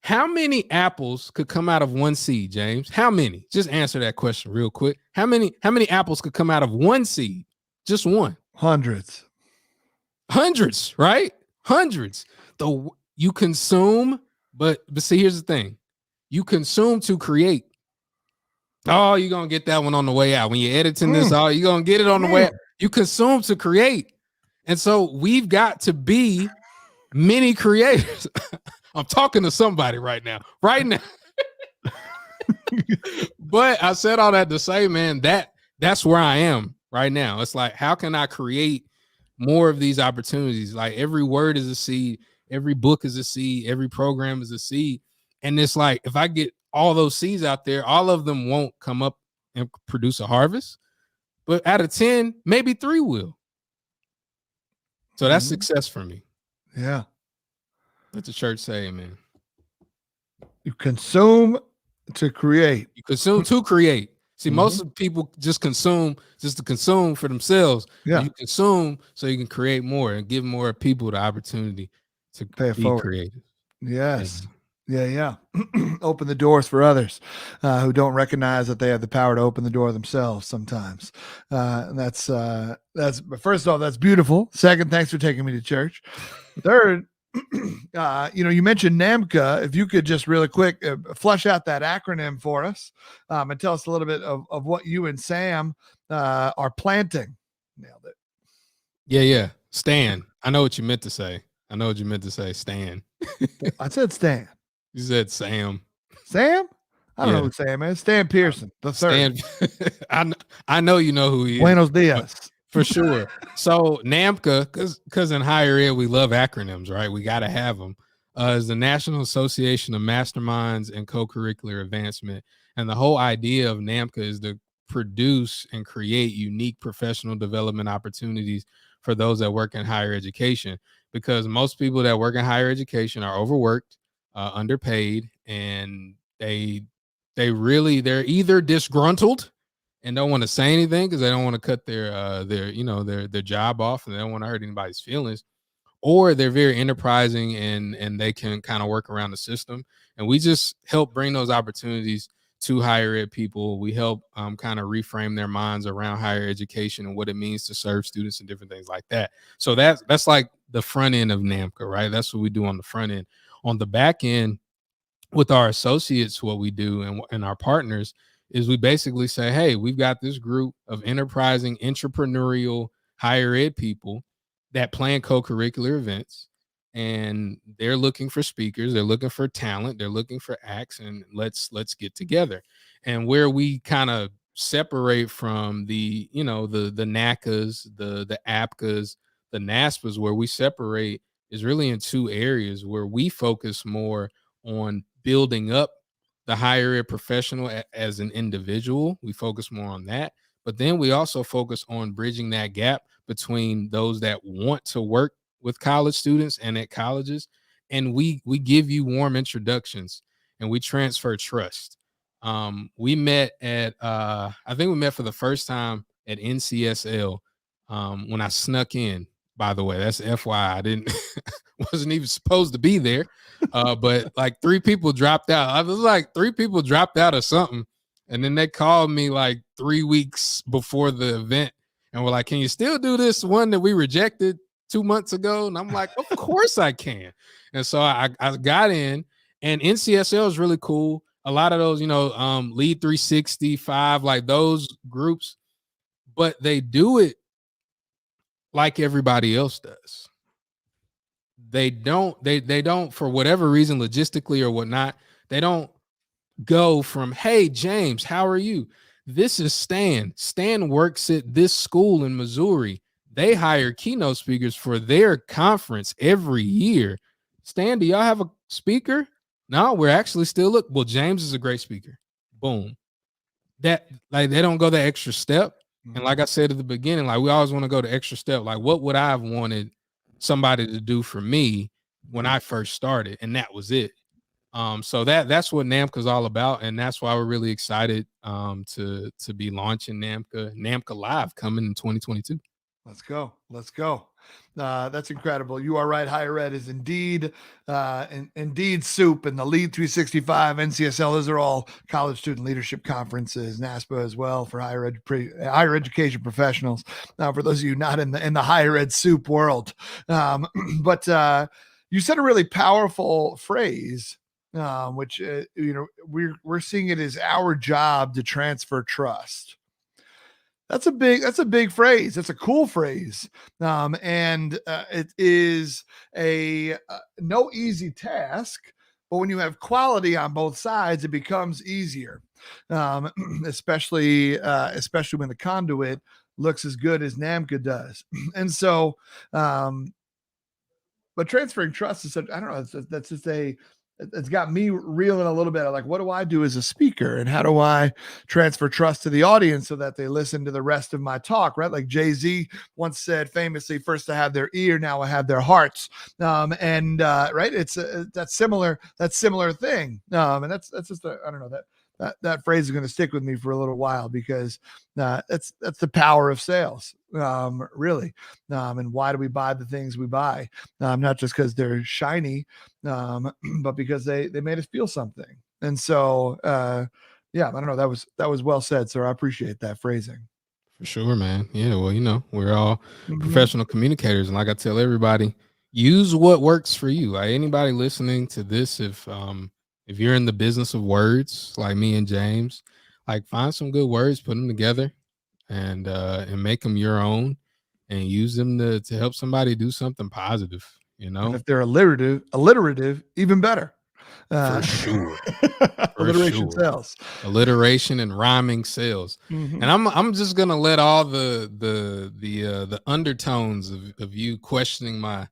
How many apples could come out of one seed, James? How many? Just answer that question real quick. How many apples could come out of one seed? Just one. Hundreds, right? Hundreds. You consume, but see, here's the thing. You consume to create. Oh, you're going to get that one on the way out. When you're editing this, you're going to get it on the way out. You consume to create. And so we've got to be mini creators. I'm talking to somebody right now. But I said all that to say, man, that's where I am right now. It's like, how can I create more of these opportunities? Like every word is a seed, every book is a seed, every program is a seed. And it's like, if I get all those seeds out there, all of them won't come up and produce a harvest, but out of 10, maybe 3 will. So that's success for me. Yeah. Let the church say amen. You consume to create. You consume to create. See, most of the people just consume just to consume for themselves. Yeah. You consume so you can create more and give more people the opportunity to Pay it be forward. creative. Yes. Yeah. Open the doors for others who don't recognize that they have the power to open the door themselves sometimes. That's first off, that's beautiful. Second, thanks for taking me to church. Third, you mentioned NAMCA. If you could just really quick flesh out that acronym for us and tell us a little bit of what you and Sam are planting. Nailed it. Yeah. Stan. I know what you meant to say. Stan. I said Stan. You said Sam. Sam? I don't know who Sam is. Stan Pearson, the third. I know you know who he is. Buenos dias. For sure. So NAMCA, because in higher ed, we love acronyms, right? We got to have them. Is the National Association of Masterminds and Co-Curricular Advancement. And the whole idea of NAMCA is to produce and create unique professional development opportunities for those that work in higher education, because most people that work in higher education are overworked, underpaid, and they're either disgruntled and don't want to say anything because they don't want to cut their job off and they don't want to hurt anybody's feelings, or they're very enterprising and they can kind of work around the system. And we just help bring those opportunities to higher ed people. We help kind of reframe their minds around higher education and what it means to serve students and different things like that. So that's like the front end of NAMCA, right? That's what we do on the front end. On the back end, with our associates, what we do and our partners is we basically say, hey, we've got this group of enterprising, entrepreneurial higher ed people that plan co-curricular events, and they're looking for speakers, they're looking for talent, they're looking for acts, and let's get together. And where we kind of separate from the NACAs, the APCAs, the NASPAs, where we separate is really in 2 areas where we focus more on building up the higher ed professional as an individual. We focus more on that. But then we also focus on bridging that gap between those that want to work with college students and at colleges. And we give you warm introductions and we transfer trust. We met at I think we met for the first time at NCSL when I snuck in. By the way, that's FYI. I didn't wasn't even supposed to be there. But like 3 people dropped out. I was like 3 people dropped out or something. And then they called me like 3 weeks before the event and were like, can you still do this one that we rejected 2 months ago? And I'm like, of course I can. And so I got in, and NCSL is really cool. A lot of those, Lead 365, like those groups, but they do it like everybody else does. They don't, for whatever reason, logistically or whatnot, they don't go from, hey, James, how are you? This is Stan. Stan works at this school in Missouri. They hire keynote speakers for their conference every year. Stan, do y'all have a speaker? No, we're actually still well, James is a great speaker. Boom. That, like, they don't go the extra step. And like I said at the beginning, like, we always want to go the extra step. Like, what would I have wanted somebody to do for me when I first started? And that was it. So that's what NAMCA is all about, and that's why we're really excited to be launching NAMCA Live coming in 2022. Let's go. That's incredible. You are right. Higher ed is indeed soup, and the Lead 365, NCSL, those are all college student leadership conferences, NASPA as well for higher education professionals. For those of you not in the higher ed soup world, but you said a really powerful phrase, which we're seeing it as our job to transfer trust. That's a big phrase. That's a cool phrase. And it is a no easy task, but when you have quality on both sides, it becomes easier. Especially when the conduit looks as good as NAMCA does. And so, but transferring trust is such, I don't know, that's just it's got me reeling a little bit. Like, what do I do as a speaker, and how do I transfer trust to the audience so that they listen to the rest of my talk, right? Like Jay-Z once said famously, first I have their ear, now I have their hearts. Right. It's that similar thing. And that's just I don't know, that phrase is going to stick with me for a little while, because that's the power of sales, really. And why do we buy the things we buy? Not just because they're shiny, but because they made us feel something. And so, I don't know. That was well said, sir. I appreciate that phrasing. For sure, man. Yeah, well, we're all professional communicators, and like I tell everybody, use what works for you. Like, anybody listening to this, if you're in the business of words, like me and James, like, find some good words, put them together, and make them your own, and use them to help somebody do something positive. And if they're alliterative, even better. For sure. Alliteration sells. Alliteration and rhyming sells. And I'm just gonna let all the undertones of you questioning my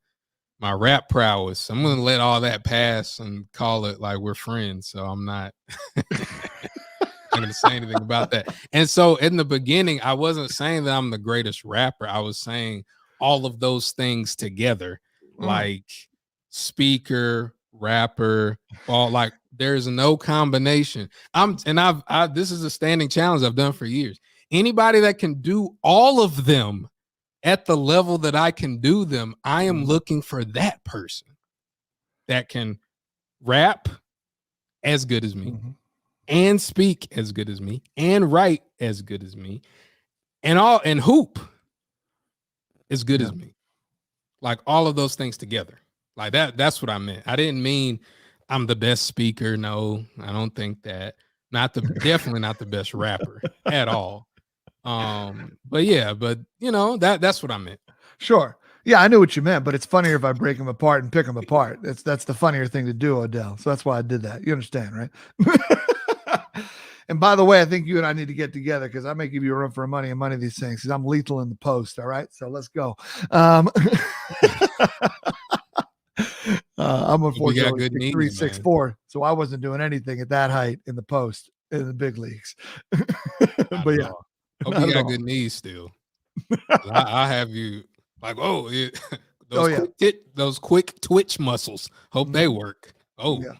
rap prowess, I'm going to let all that pass and call it like we're friends. So I'm not going to say anything about that. And so in the beginning, I wasn't saying that I'm the greatest rapper. I was saying all of those things together, like speaker, rapper, all, like, there's no combination. This is a standing challenge I've done for years. Anybody that can do all of them at the level that I can do them, I am looking for that person that can rap as good as me, and speak as good as me, and write as good as me, and hoop as good as me. Like, all of those things together. Like, that's what I meant. I didn't mean I'm the best speaker. No, I don't think that. Definitely not the best rapper at all. But that's what I meant. Sure. Yeah, I knew what you meant, but it's funnier if I break them apart and pick them apart. That's the funnier thing to do, Odell. So that's why I did that. You understand, right? And by the way, I think you and I need to get together, because I may give you a run for money and money these things, because I'm lethal in the post. All right. So let's go. I'm We got unfortunately good knees, man. 6'3", 6'4", so I wasn't doing anything at that height in the post in the big leagues. Not But at yeah, all. Hope not you at got all. good knees still. I have you like, oh, Oh yeah. those quick twitch muscles. Hope they Mhm. work. Oh, Yeah.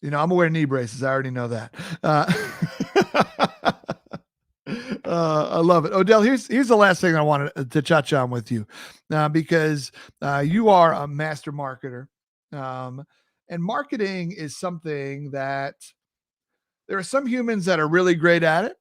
I'm gonna wear knee braces. I already know that. I love it. Odell, here's the last thing I wanted to touch on with you, because you are a master marketer, and marketing is something that there are some humans that are really great at it.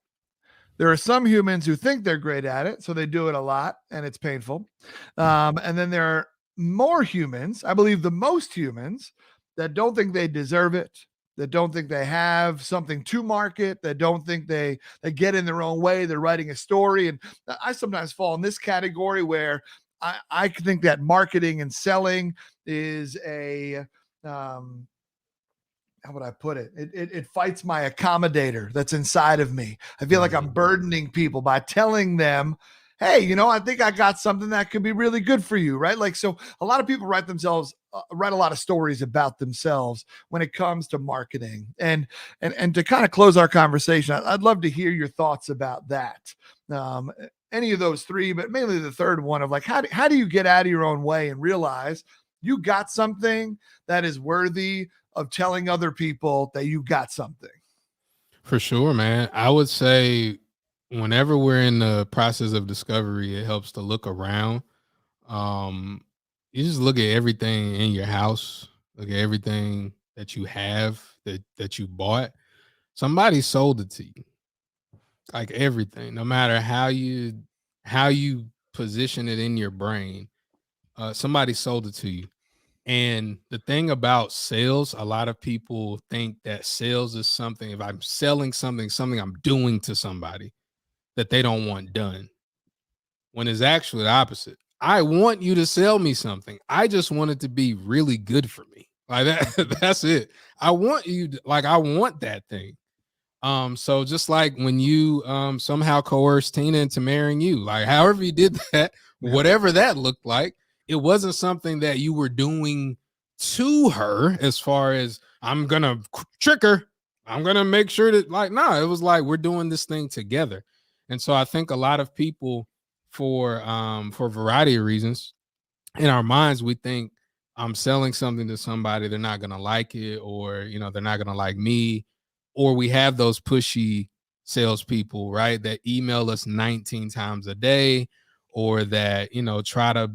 There are some humans who think they're great at it, so they do it a lot, and it's painful. And then there are more humans, I believe the most humans, that don't think they deserve it, that don't think they have something to market, that don't think they get in their own way. They're writing a story, and I sometimes fall in this category where I think that marketing and selling is a how would I put it? It fights my accommodator that's inside of me. I feel like I'm burdening people by telling them, hey, I think I got something that could be really good for you, right? Like, so a lot of people write a lot of stories about themselves when it comes to marketing. And to kind of close our conversation, I'd love to hear your thoughts about that. Any of those three, but mainly the third one of like, how do you get out of your own way and realize you got something that is worthy of telling other people that you got something? for sure, man. I would say whenever we're in the process of discovery, it helps to look around. Um, you just look at everything in your house, look at everything that you have that you bought. Somebody sold it to you. Like everything, no matter how you position it in your brain, somebody sold it to you. And the thing about sales, a lot of people think that sales is something, if I'm selling something I'm doing to somebody that they don't want done, when it's actually the opposite. I want you to sell me something. I just want it to be really good for me. Like that, that's it. I want you to, like, I want that thing. So just like when you somehow coerced Tina into marrying you, like however you did that, Yep. whatever that looked like, it wasn't something that you were doing to her as far as I'm gonna trick her. I'm gonna make sure that, like, no, it was like we're doing this thing together. And so I think a lot of people, for a variety of reasons, in our minds, we think I'm selling something to somebody, they're not gonna like it, or they're not gonna like me, or we have those pushy salespeople, right? That email us 19 times a day, or that try to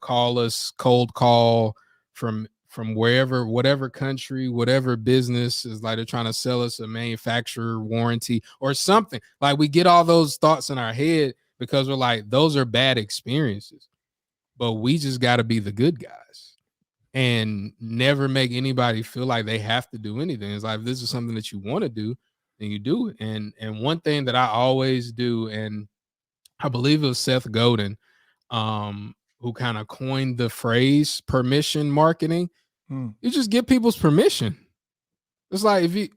call us cold call from wherever, whatever country, whatever business, is like they're trying to sell us a manufacturer warranty or something. Like we get all those thoughts in our head because we're like, those are bad experiences, but we just got to be the good guys and never make anybody feel like they have to do anything. It's like, if this is something that you want to do, then you do it. And one thing that I always do, and I believe it was Seth Godin, who kind of coined the phrase permission marketing. You just get people's permission. It's like, if you,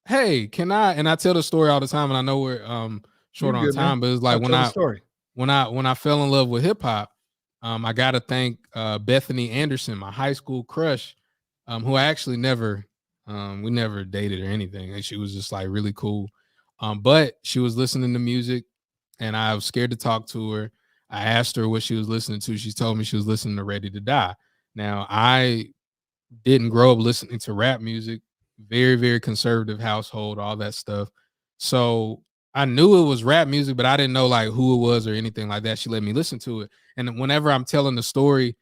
hey, can I, and I tell the story all the time, and I know we're You're short on good, man. time, but it's like I'll tell the story. when I fell in love with hip hop, I got to thank Bethany Anderson, my high school crush, who I actually never, we never dated or anything, and she was just like really cool. But she was listening to music, and I was scared to talk to her. I asked her what she was listening to. She told me she was listening to Ready to Die. Now, I didn't grow up listening to rap music, very, very conservative household, all that stuff. So I knew it was rap music, but I didn't know like who it was or anything like that. She let me listen to it. And whenever I'm telling the story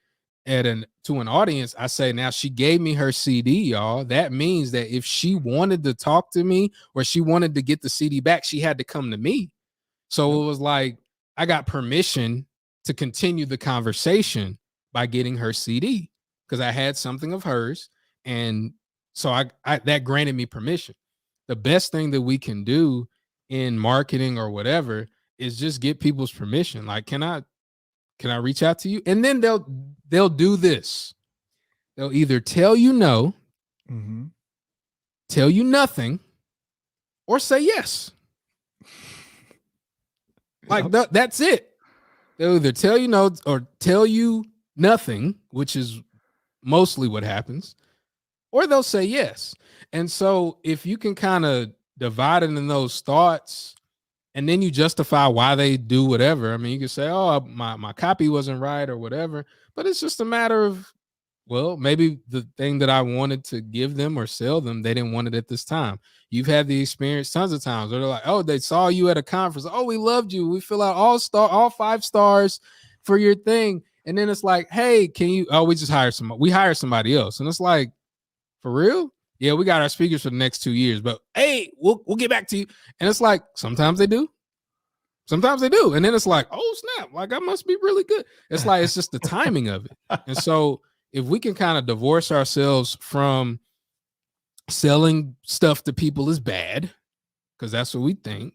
to an audience, I say, now she gave me her CD, y'all. That means that if she wanted to talk to me or she wanted to get the CD back, she had to come to me. So it was like I got permission to continue the conversation by getting her CD because I had something of hers, and so I that granted me permission. The best thing that we can do in marketing or whatever is just get people's permission. Like, can I reach out to you? And then they'll do this. They'll either tell you no, tell you nothing, or say yes. Like that's it. They'll either tell you no or tell you nothing, which is mostly what happens, or they'll say yes. And so if you can kind of divide it in those thoughts, and then you justify why they do whatever. I mean, you can say, oh, my copy wasn't right or whatever, but it's just a matter of, well, maybe the thing that I wanted to give them or sell them, they didn't want it at this time. You've had the experience tons of times where they're like, oh, they saw you at a conference. Oh, we loved you. We fill out all 5 stars for your thing. And then it's like, hey, can you, oh, we hired somebody else. And it's like, for real? Yeah, we got our speakers for the next 2 years, but hey, we'll get back to you. And it's like, sometimes they do. Sometimes they do. And then it's like, oh, snap, like I must be really good. It's like, it's just the timing of it. And so if we can kind of divorce ourselves from selling stuff to people is bad, because that's what we think,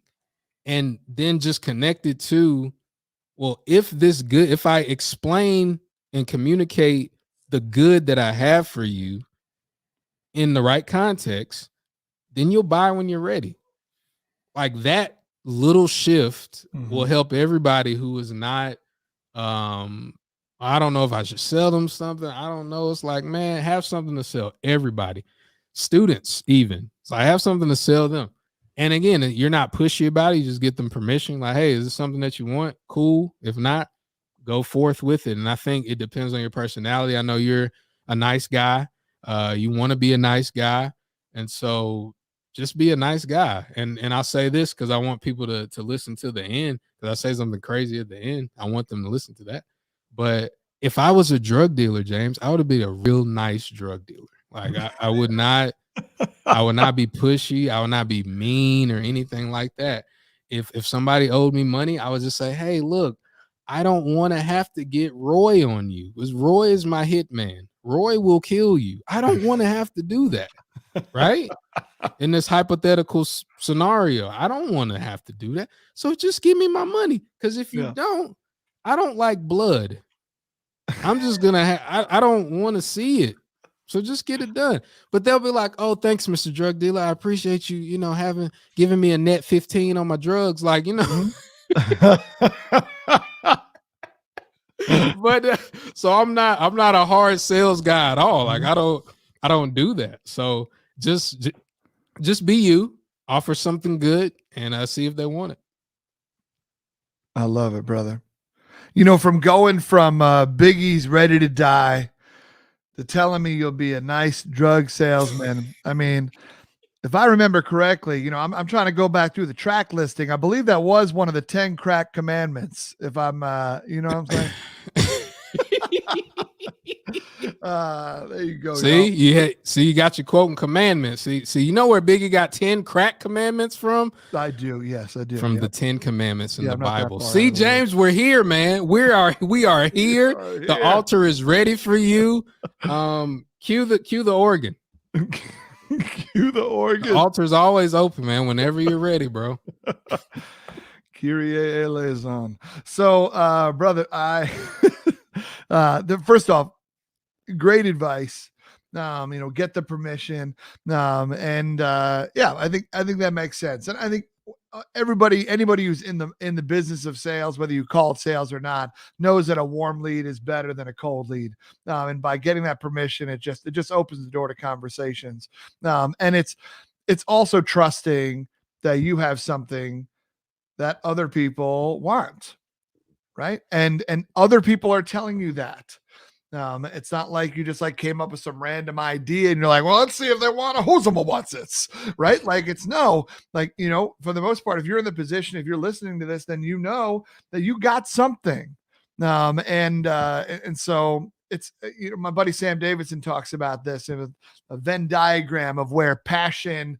and then just connect it to, well, if I explain and communicate the good that I have for you in the right context, then you'll buy when you're ready. Like that little shift will help everybody who is not, I don't know if I should sell them something. I don't know. It's like, man, have something to sell everybody, students, even. So I have something to sell them. And again, you're not pushy about it. You just get them permission. Like, hey, is this something that you want? Cool. If not, go forth with it. And I think it depends on your personality. I know you're a nice guy. You want to be a nice guy. And so just be a nice guy. And I'll say this because I want people to listen to the end, because I say something crazy at the end. I want them to listen to that. But if I was a drug dealer, James, I would have been a real nice drug dealer. Like I would not be pushy. I would not be mean or anything like that. If somebody owed me money, I would just say, hey, look, I don't want to have to get Roy on you, because Roy is my hitman. Roy will kill you. I don't want to have to do that. Right? In this hypothetical scenario, I don't want to have to do that. So just give me my money. Because if you don't, I don't like blood. I'm just going to I don't want to see it. So just get it done. But they'll be like, oh, thanks, Mr. Drug Dealer. I appreciate you, giving me a net 15 on my drugs. Like, but so I'm not a hard sales guy at all. Like I don't do that. So just be you, offer something good, and see if they want it. I love it, brother. From going from Biggie's Ready to Die to telling me you'll be a nice drug salesman. I mean, if I remember correctly, I'm trying to go back through the track listing. I believe that was one of the 10 crack commandments. If I'm, you know what I'm saying? There you go. See, you got your quoting commandments. See, you know where Biggie got 10 crack commandments from? I do. Yes, I do. From the 10 commandments in the Bible. See, James, we're here, man. We are here. The altar is ready for you. Cue the organ. Cue the organ. The altar's always open, man. Whenever you're ready, bro. Kyrie eleison. So, brother, first off, great advice. Get the permission. I think that makes sense. And I think anybody who's in the business of sales, whether you call it sales or not, knows that a warm lead is better than a cold lead. And by getting that permission, it just opens the door to conversations. And it's also trusting that you have something that other people want, right? And other people are telling you that. It's not like you just came up with some random idea and you're like, well, let's see if they want a Hosama wants this, right? Like for the most part, if you're in the position, if you're listening to this, then you know that you got something. And so it's, my buddy Sam Davidson talks about this in a Venn diagram of where passion,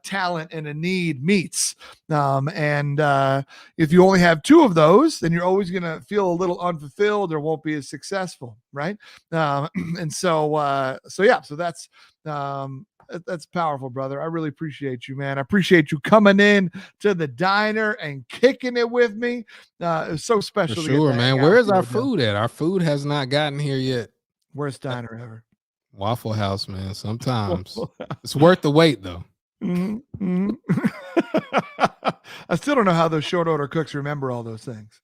talent, and a need meets. If you only have 2 of those, then you're always going to feel a little unfulfilled or won't be as successful. Right. So that's powerful, brother. I really appreciate you, man. I appreciate you coming in to the diner and kicking it with me. It was so special. For sure, man. Where is our food at? Our food has not gotten here yet. Worst diner ever. Waffle House, man. Sometimes it's worth the wait, though. Mm-hmm. I still don't know how those short order cooks remember all those things.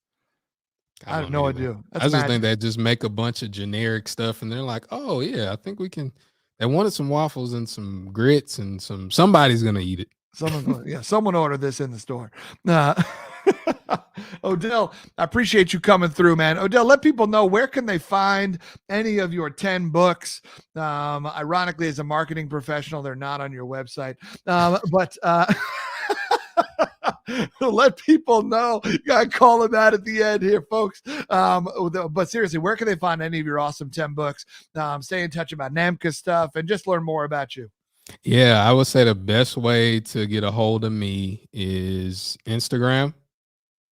I have don't no either. idea. I That's just magic. think they just make a bunch of generic stuff and they're like, oh yeah, I think we can. They wanted some waffles and some grits and somebody's gonna eat it. Someone ordered this in the store. Uh, Odell, I appreciate you coming through, man. Odell, let people know, where can they find any of your 10 books? Ironically, as a marketing professional, they're not on your website. But let people know. You got to call them out at the end here, folks. But seriously, where can they find any of your awesome 10 books? Stay in touch about namco stuff and just learn more about you. Yeah, I would say the best way to get a hold of me is Instagram,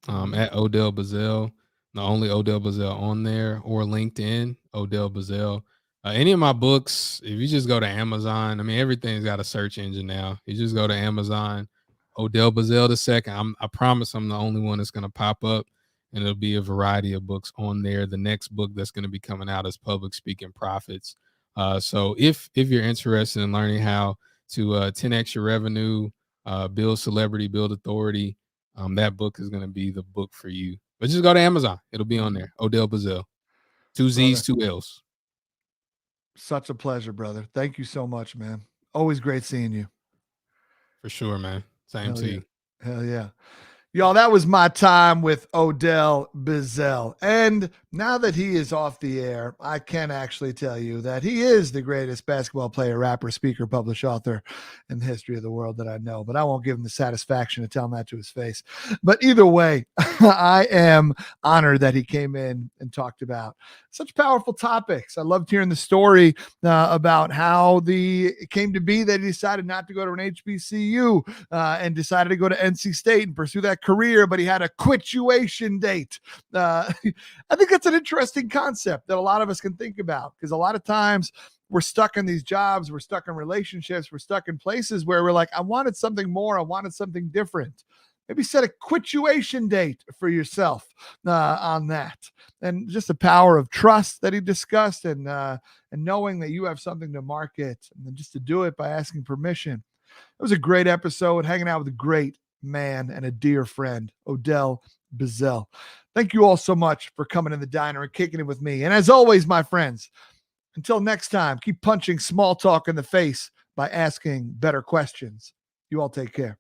at Odell Bizzell, the only Odell Bizzell on there, or LinkedIn, Odell Bizzell. Any of my books, if you just go to Amazon, I mean, everything's got a search engine now. You just go to Amazon, Odell Bizzell the second. I promise I'm the only one that's going to pop up, and it'll be a variety of books on there. The next book that's going to be coming out is Public Speaking Profits. So if you're interested in learning how to 10x your revenue, build celebrity, build authority, that book is going to be the book for you. But just go to Amazon. It'll be on there. Odell Bizzell. 2 Z's, 2 L's. Such a pleasure, brother. Thank you so much, man. Always great seeing you. For sure, man. Same to you. Hell yeah. Y'all, that was my time with Odell Bizzell. And now that he is off the air, I can actually tell you that he is the greatest basketball player, rapper, speaker, published author in the history of the world that I know. But I won't give him the satisfaction to tell him that to his face. But either way, I am honored that he came in and talked about such powerful topics. I loved hearing the story about how it came to be that he decided not to go to an HBCU and decided to go to NC State and pursue that career, but he had a quituation date. I think that's an interesting concept that a lot of us can think about, because a lot of times we're stuck in these jobs, we're stuck in relationships, we're stuck in places where we're like, I wanted something more, I wanted something different. Maybe set a quituation date for yourself on that. And just the power of trust that he discussed, and knowing that you have something to market, and then just to do it by asking permission. It was a great episode, hanging out with a great man and a dear friend, Odell Bizzell. Thank you all so much for coming in the diner and kicking it with me. And as always, my friends, until next time, keep punching small talk in the face by asking better questions. You all take care.